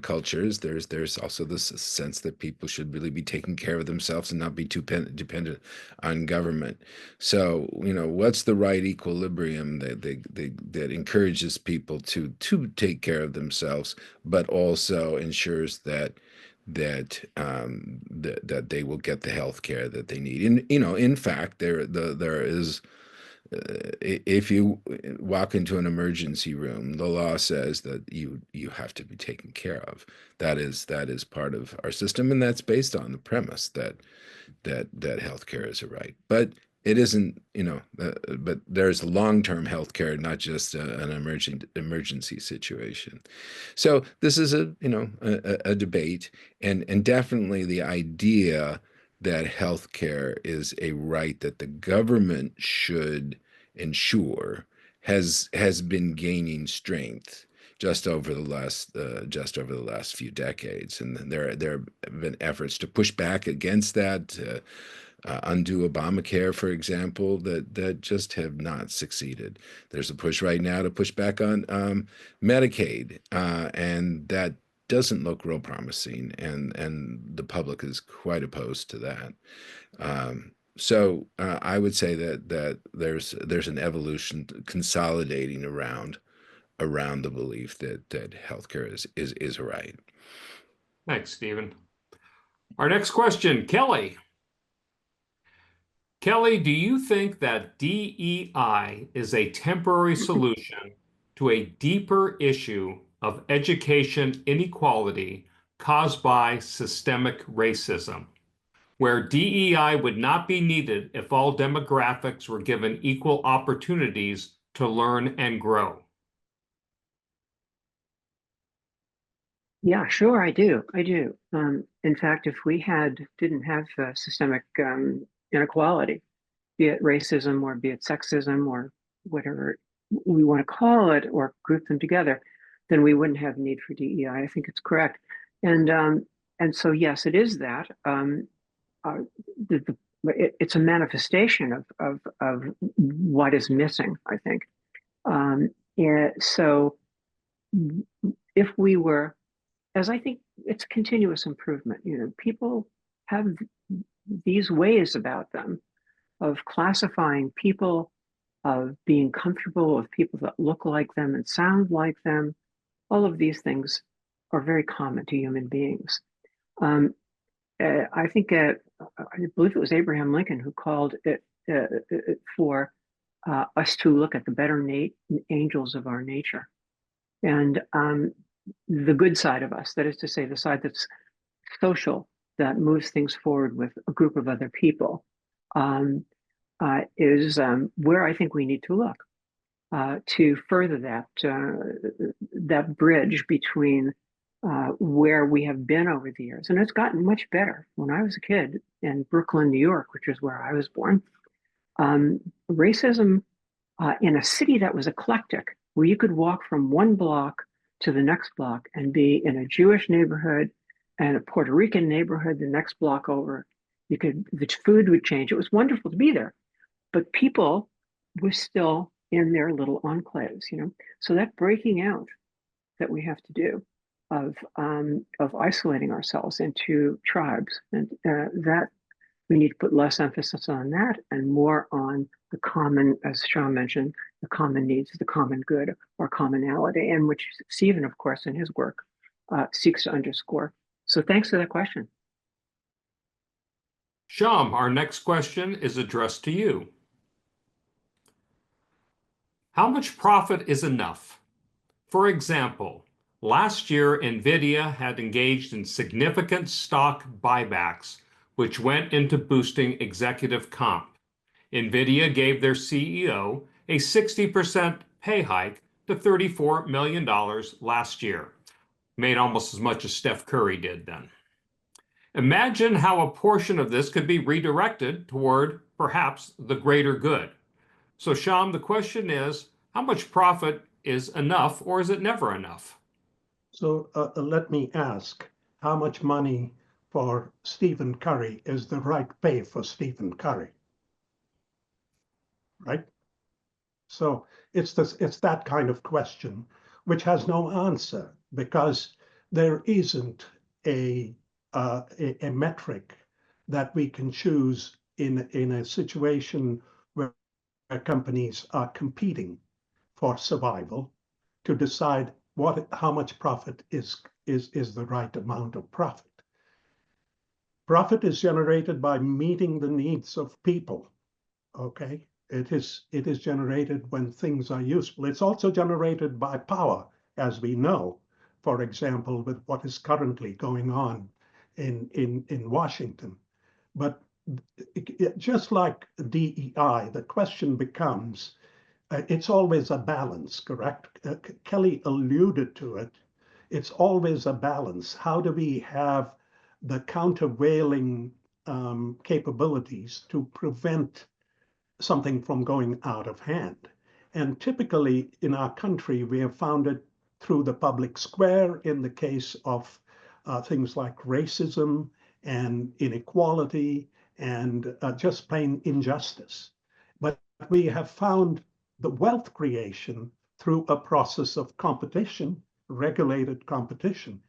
cultures, there's also this sense that people should really be taking care of themselves and not be too dependent on government. So, what's the right equilibrium that encourages people to take care of themselves, but also ensures that they will get the health care that they need. And in fact, there is. If you walk into an emergency room, the law says that you have to be taken care of. That is part of our system, and that's based on the premise that healthcare is a right. But it isn't, but there's long-term healthcare, not just an emergency situation. So this is a debate, and definitely the idea that healthcare is a right that the government should ensure has been gaining strength just over the last few decades, and there have been efforts to push back against that, undo Obamacare, for example, that just have not succeeded. There's a push right now to push back on Medicaid, and that doesn't look real promising, and the public is quite opposed to that. So I would say that there's an evolution consolidating around the belief that healthcare is a right. Thanks, Stephen. Our next question, Kelly. Kelly, do you think that DEI is a temporary solution to a deeper issue of education inequality caused by systemic racism, where DEI would not be needed if all demographics were given equal opportunities to learn and grow? Yeah, sure, I do. In fact, if we didn't have systemic inequality, be it racism or be it sexism or whatever we want to call it, or group them together, then we wouldn't have need for DEI. I think it's correct. And so yes, it is that. It's a manifestation of what is missing, I think. So if we were, as I think it's continuous improvement, people have these ways about them of classifying people, of being comfortable with people that look like them and sound like them. All of these things are very common to human beings. I think, I believe it was Abraham Lincoln who called it for us to look at the better angels of our nature. And the good side of us, that is to say, the side that's social, that moves things forward with a group of other people, is where I think we need to look to further that bridge between where we have been over the years. And it's gotten much better. When I was a kid in Brooklyn, New York, which is where I was born, racism in a city that was eclectic, where you could walk from one block to the next block and be in a Jewish neighborhood and a Puerto Rican neighborhood the next block over. The food would change. It was wonderful to be there, but people were still in their little enclaves, So that breaking out that we have to do of isolating ourselves into tribes, and that we need to put less emphasis on that and more on the common, as Sean mentioned, the common needs, the common good, or commonality, and which Stephen, of course, in his work seeks to underscore. So thanks for that question. Sham, our next question is addressed to you. How much profit is enough? For example, last year, NVIDIA had engaged in significant stock buybacks, which went into boosting executive comp. NVIDIA gave their CEO a 60% pay hike to $34 million last year. Made almost as much as Steph Curry did then. Imagine how a portion of this could be redirected toward perhaps the greater good. So Sham, the question is, how much profit is enough, or is it never enough? So let me ask, how much money for Stephen Curry is the right pay for Stephen Curry? Right? So it's that kind of question which has no answer, because there isn't a metric that we can choose in a situation where companies are competing for survival to decide how much profit is the right amount of profit. Profit is generated by meeting the needs of people. Okay, it is generated when things are useful. It's also generated by power, as we know, for example, with what is currently going on in Washington. But just like DEI, the question becomes, it's always a balance, correct? Kelly alluded to it. It's always a balance. How do we have the countervailing capabilities to prevent something from going out of hand? And typically in our country, we have found it through the public square in the case of things like racism and inequality and just plain injustice. But we have found the wealth creation through a process of competition, regulated competition.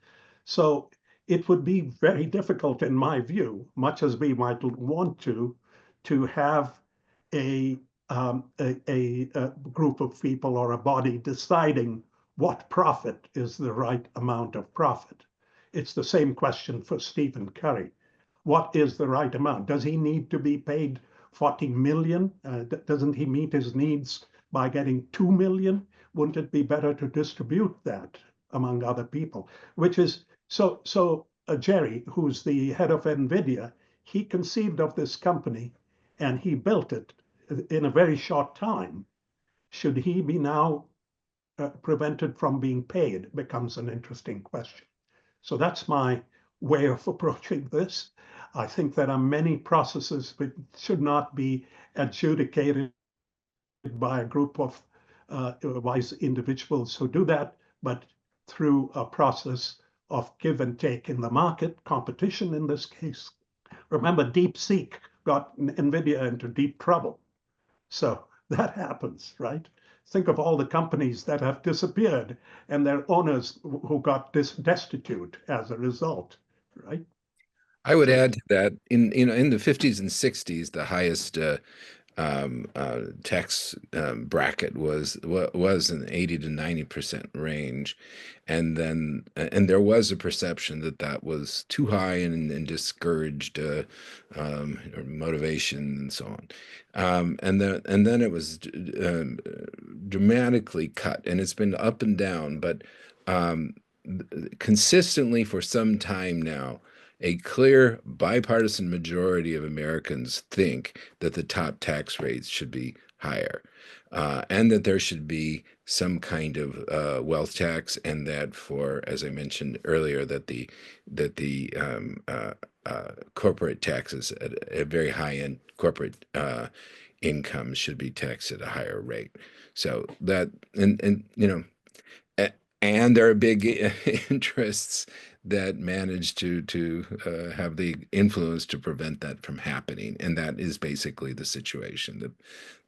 So it would be very difficult, in my view, much as we might want to to have a group of people or a body deciding what profit is the right amount of profit. It's the same question for Stephen Curry. What is the right amount? Does he need to be paid 40 million? Doesn't he meet his needs by getting 2 million? Wouldn't it be better to distribute that among other people? Which is, Jerry, who's the head of NVIDIA, he conceived of this company and he built it in a very short time. Should he be now prevented from being paid? Becomes an interesting question. So that's my way of approaching this. I think there are many processes which should not be adjudicated by a group of wise individuals who do that, but through a process of give and take in the market, competition in this case. Remember, DeepSeek got NVIDIA into deep trouble. So that happens, right? Think of all the companies that have disappeared and their owners who got destitute as a result, right? I would add to that in the 50s and 60s, the highest tax bracket was in 80 to 90% range, and there was a perception that was too high and discouraged motivation and so on, and then it was dramatically cut, and it's been up and down, but consistently for some time now. A clear bipartisan majority of Americans think that the top tax rates should be higher, and that there should be some kind of wealth tax, and that for, as I mentioned earlier, that the corporate taxes at a very high end corporate incomes should be taxed at a higher rate. So that and there are big interests that manage to have the influence to prevent that from happening. And that is basically the situation,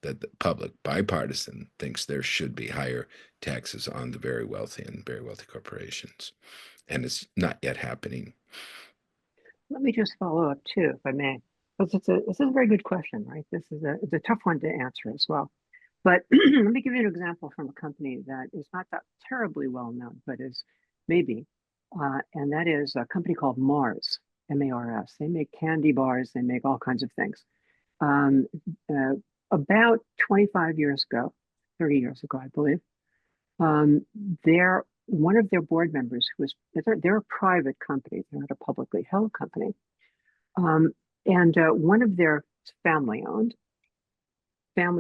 that the public, bipartisan, thinks there should be higher taxes on the very wealthy and very wealthy corporations. And it's not yet happening. Let me just follow up too, if I may. Because this is a very good question, right? It's a tough one to answer as well. But let me give you an example from a company that is not that terribly well known, but is maybe. And that is a company called Mars, M-A-R-S. They make candy bars, they make all kinds of things. About 25 years ago, 30 years ago, I believe, one of their board members, they're a private company, they're not a publicly held company. And one of their family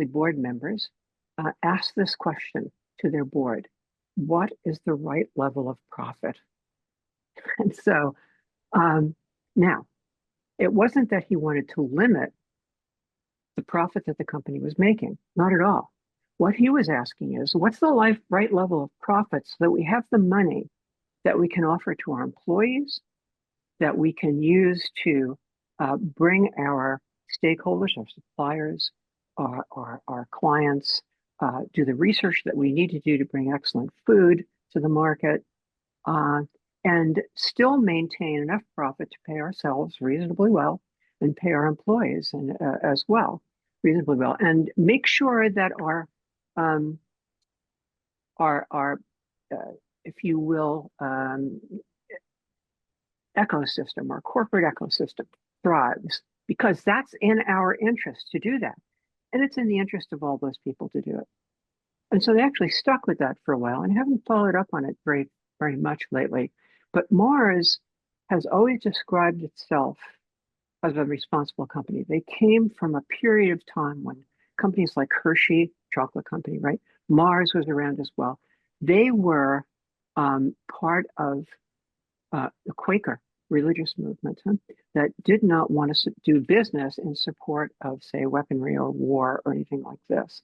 board members asked this question to their board: what is the right level of profit? And so now, it wasn't that he wanted to limit the profit that the company was making, not at all. What he was asking is, what's the right level of profit so that we have the money that we can offer to our employees, that we can use to bring our stakeholders, our suppliers, our clients, do the research that we need to do to bring excellent food to the market, and still maintain enough profit to pay ourselves reasonably well and pay our employees and as well reasonably well, and make sure that our if you will, ecosystem, our corporate ecosystem thrives, because that's in our interest to do that. And it's in the interest of all those people to do it. And so they actually stuck with that for a while and haven't followed up on it very, very much lately. But Mars has always described itself as a responsible company. They came from a period of time when companies like Hershey, chocolate company, right? Mars was around as well. They were part of the Quaker religious movement that did not want to do business in support of, say, weaponry or war or anything like this.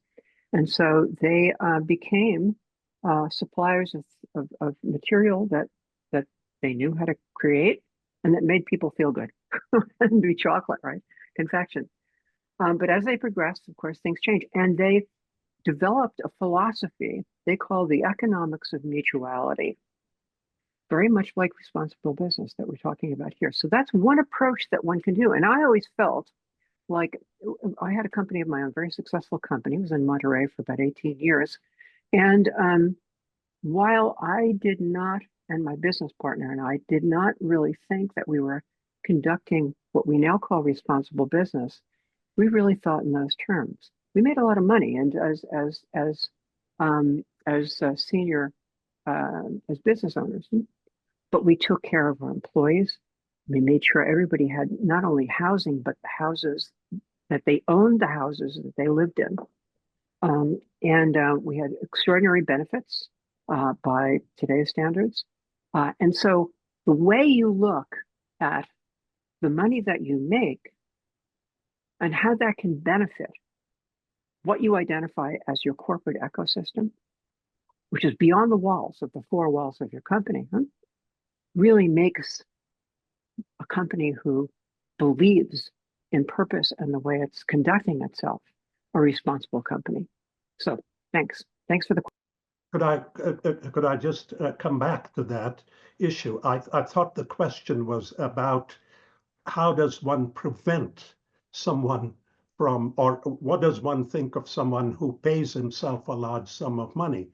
And so they became suppliers of material that they knew how to create and that made people feel good. And be chocolate, right? Confection. But as they progressed, of course, things changed. And they developed a philosophy they call the economics of mutuality, very much like responsible business that we're talking about here. So that's one approach that one can do. And I always felt like I had a company of my own, very successful company. It was in Monterey for about 18 years. And while I did not, and my business partner and I did not really think that we were conducting what we now call responsible business, we really thought in those terms. We made a lot of money, and senior as business owners, but we took care of our employees. We made sure everybody had not only housing, but the houses that they owned, the houses that they lived in. We had extraordinary benefits by today's standards. And so the way you look at the money that you make and how that can benefit what you identify as your corporate ecosystem, which is beyond the walls of the four walls of your company, really makes a company who believes in purpose and the way it's conducting itself a responsible company. So thanks for the question. Could I just come back to that issue? I thought the question was about how does one prevent someone from, or what does one think of someone who pays himself a large sum of money?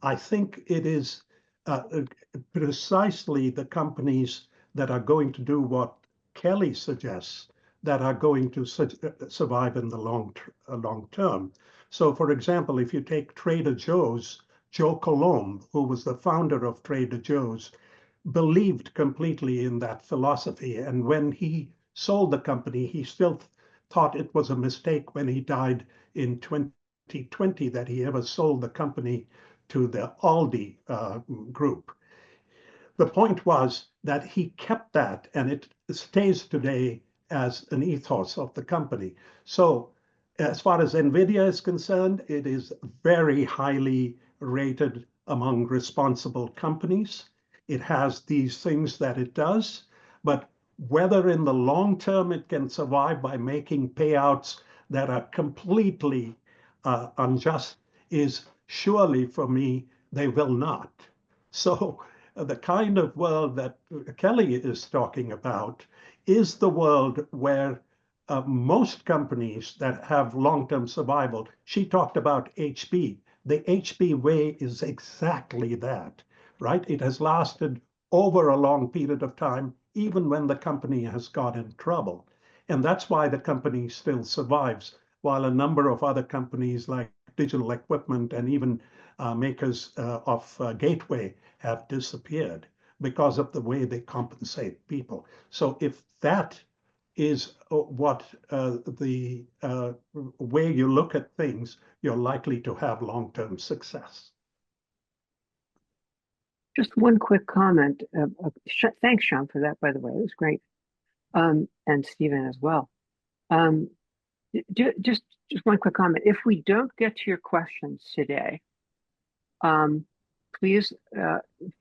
I think it is precisely the companies that are going to do what Kelly suggests that are going to survive in the long term. So, for example, if you take Trader Joe's, Joe Coulombe, who was the founder of Trader Joe's, believed completely in that philosophy. And when he sold the company, he still thought it was a mistake when he died in 2020 that he ever sold the company to the Aldi group. The point was that he kept that, and it stays today as an ethos of the company. So as far as NVIDIA is concerned, it is very highly rated among responsible companies. It has these things that it does, but whether in the long term it can survive by making payouts that are completely unjust is surely, for me, they will not. So the kind of world that Kelly is talking about is the world where most companies that have long-term survival, she talked about HP. The HP way is exactly that, right? It has lasted over a long period of time, even when the company has got in trouble. And that's why the company still survives, while a number of other companies like Digital Equipment and even makers of Gateway have disappeared because of the way they compensate people. So if that is what the way you look at things, you're likely to have long-term success. Just one quick comment. Thanks, Sean, for that, by the way. It was great. And Stephen as well. Just one quick comment. If we don't get to your questions today, please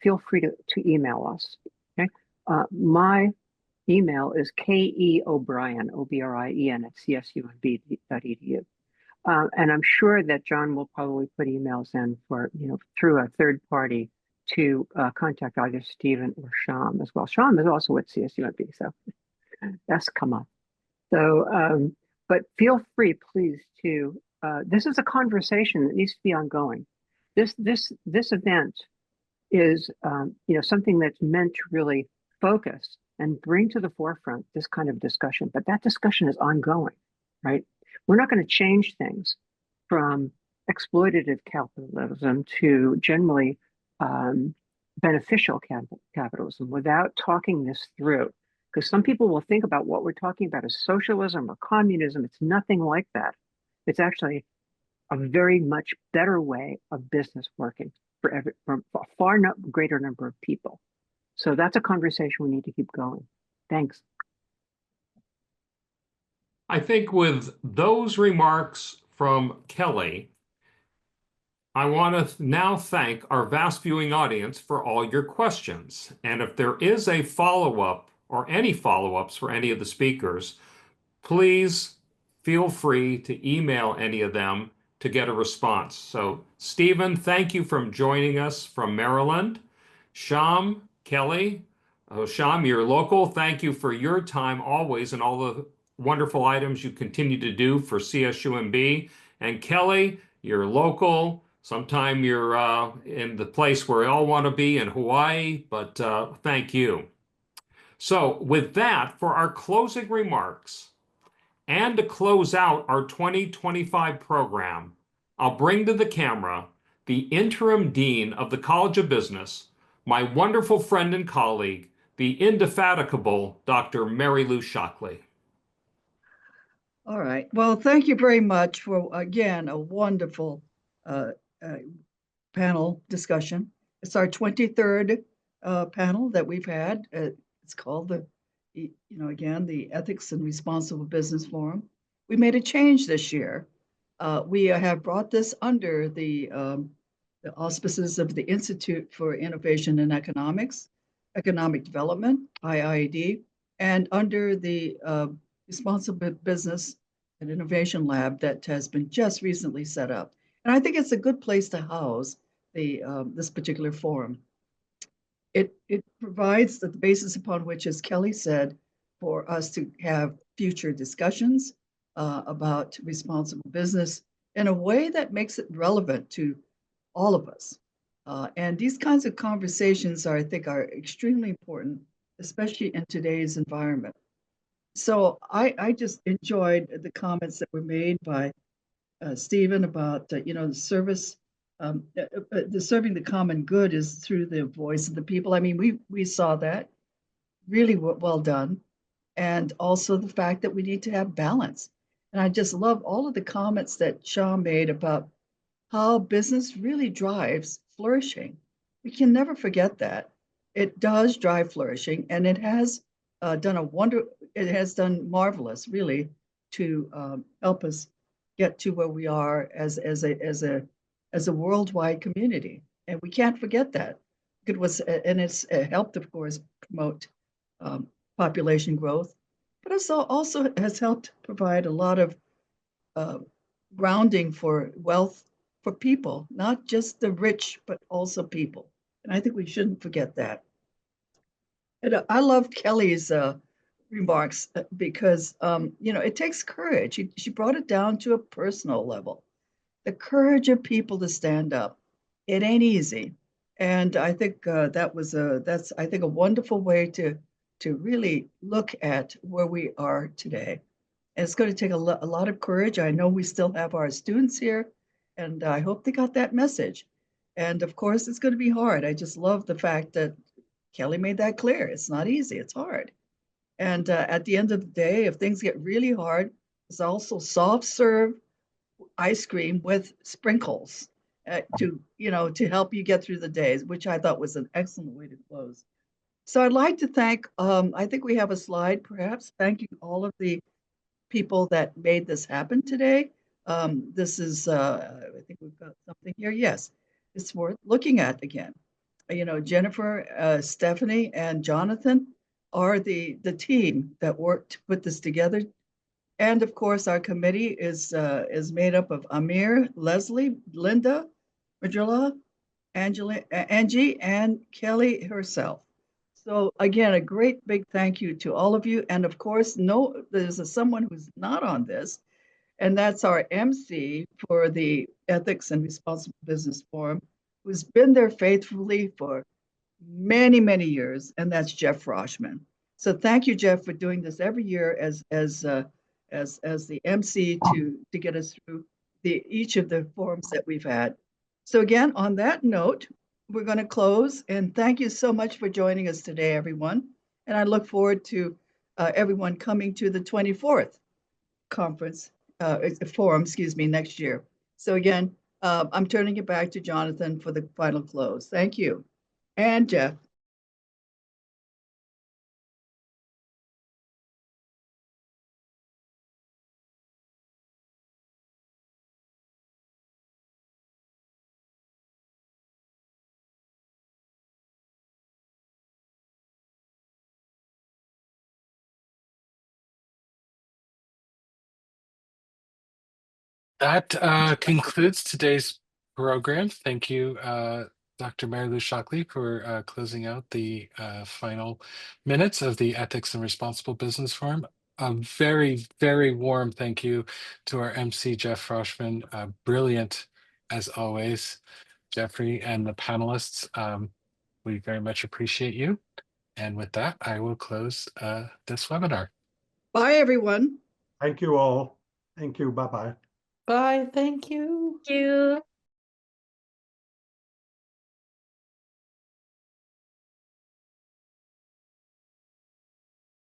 feel free to email us. Okay. My email is keobrien, O-B-R-I-E-N, at csunb.edu. And I'm sure that John will probably put emails in for, through a third party to contact either Stephen or Sham as well. Sham is also at CSUMB, so that's come up. So, but feel free, please, to, this is a conversation that needs to be ongoing. This event is, something that's meant to really focus and bring to the forefront this kind of discussion, but that discussion is ongoing, right? We're not going to change things from exploitative capitalism to generally beneficial capitalism without talking this through. Because some people will think about what we're talking about as socialism or communism. It's nothing like that. It's actually a very much better way of business working for a far greater number of people. So that's a conversation we need to keep going. Thanks. I think with those remarks from Kelly, I want to now thank our vast viewing audience for all your questions. And if there is a follow-up or any follow-ups for any of the speakers, please feel free to email any of them to get a response. So Stephen, thank you for joining us from Maryland. Sham, Kelly, Sham, you're local. Thank you for your time always and all the wonderful items you continue to do for CSUMB. And Kelly, you're local. Sometime you're in the place where we all want to be in Hawaii, but thank you. So with that, for our closing remarks and to close out our 2025 program, I'll bring to the camera the interim dean of the College of Business, my wonderful friend and colleague, the indefatigable Dr. Mary Lou Shockley. All right. Well, thank you very much for, again, a wonderful panel discussion. It's our 23rd panel that we've had. It's called again, the Ethics and Responsible Business Forum. We made a change this year. We have brought this under the auspices of the Institute for Innovation and Economic Development, IIED, and under the Responsible Business and Innovation Lab that has been just recently set up. And I think it's a good place to house this particular forum. It provides the basis upon which, as Kelly said, for us to have future discussions about responsible business in a way that makes it relevant to all of us. And these kinds of conversations I think are extremely important, especially in today's environment. So I just enjoyed the comments that were made by Stephen about, the service, the serving the common good is through the voice of the people. I mean, we saw that really well done. And also the fact that we need to have balance. And I just love all of the comments that Sean made about how business really drives flourishing. We can never forget that. It does drive flourishing, and it has done marvelous, really, to help us get to where we are as a worldwide community. And we can't forget that. It's helped, of course, promote population growth, but it also has helped provide a lot of grounding for wealth for people, not just the rich, but also people. And I think we shouldn't forget that. And I loved Kelly's remarks because, it takes courage. She brought it down to a personal level. The courage of people to stand up. It ain't easy. And I think that's a wonderful way to really look at where we are today. And it's going to take a lot of courage. I know we still have our students here, and I hope they got that message. And of course, it's going to be hard. I just love the fact that Kelly made that clear. It's not easy, it's hard. And at the end of the day, if things get really hard, it's also soft serve ice cream with sprinkles to help you get through the days, which I thought was an excellent way to close. So I'd like to thank, I think we have a slide perhaps, thanking all of the people that made this happen today. This is, I think we've got something here. Yes, it's worth looking at again. Jennifer, Stephanie, and Jonathan are the team that worked to put this together. And of course, our committee is made up of Amir, Leslie, Linda, Madrilla, Angie, and Kelly herself. So again, a great big thank you to all of you. And of course, there's someone who's not on this, and that's our MC for the Ethics and Responsible Business Forum, who's been there faithfully for many, many years, and that's Jeff Froshman. So thank you, Jeff, for doing this every year as the MC to get us through each of the forums that we've had. So again, on that note, we're going to close, and thank you so much for joining us today, everyone. And I look forward to everyone coming to the 24th forum, next year. So again, I'm turning it back to Jonathan for the final close. Thank you. And Jeff. That concludes today's program. Thank you, Dr. Mary Lou Shockley, for closing out the final minutes of the Ethics and Responsible Business Forum. a very, very warm thank you to our MC, Jeff Froshman. Brilliant as always, Jeffrey, and the panelists. We very much appreciate you. And with that, I will close this webinar. Bye, everyone. Thank you all. Thank you. Bye-bye. Bye. Thank you. Thank you.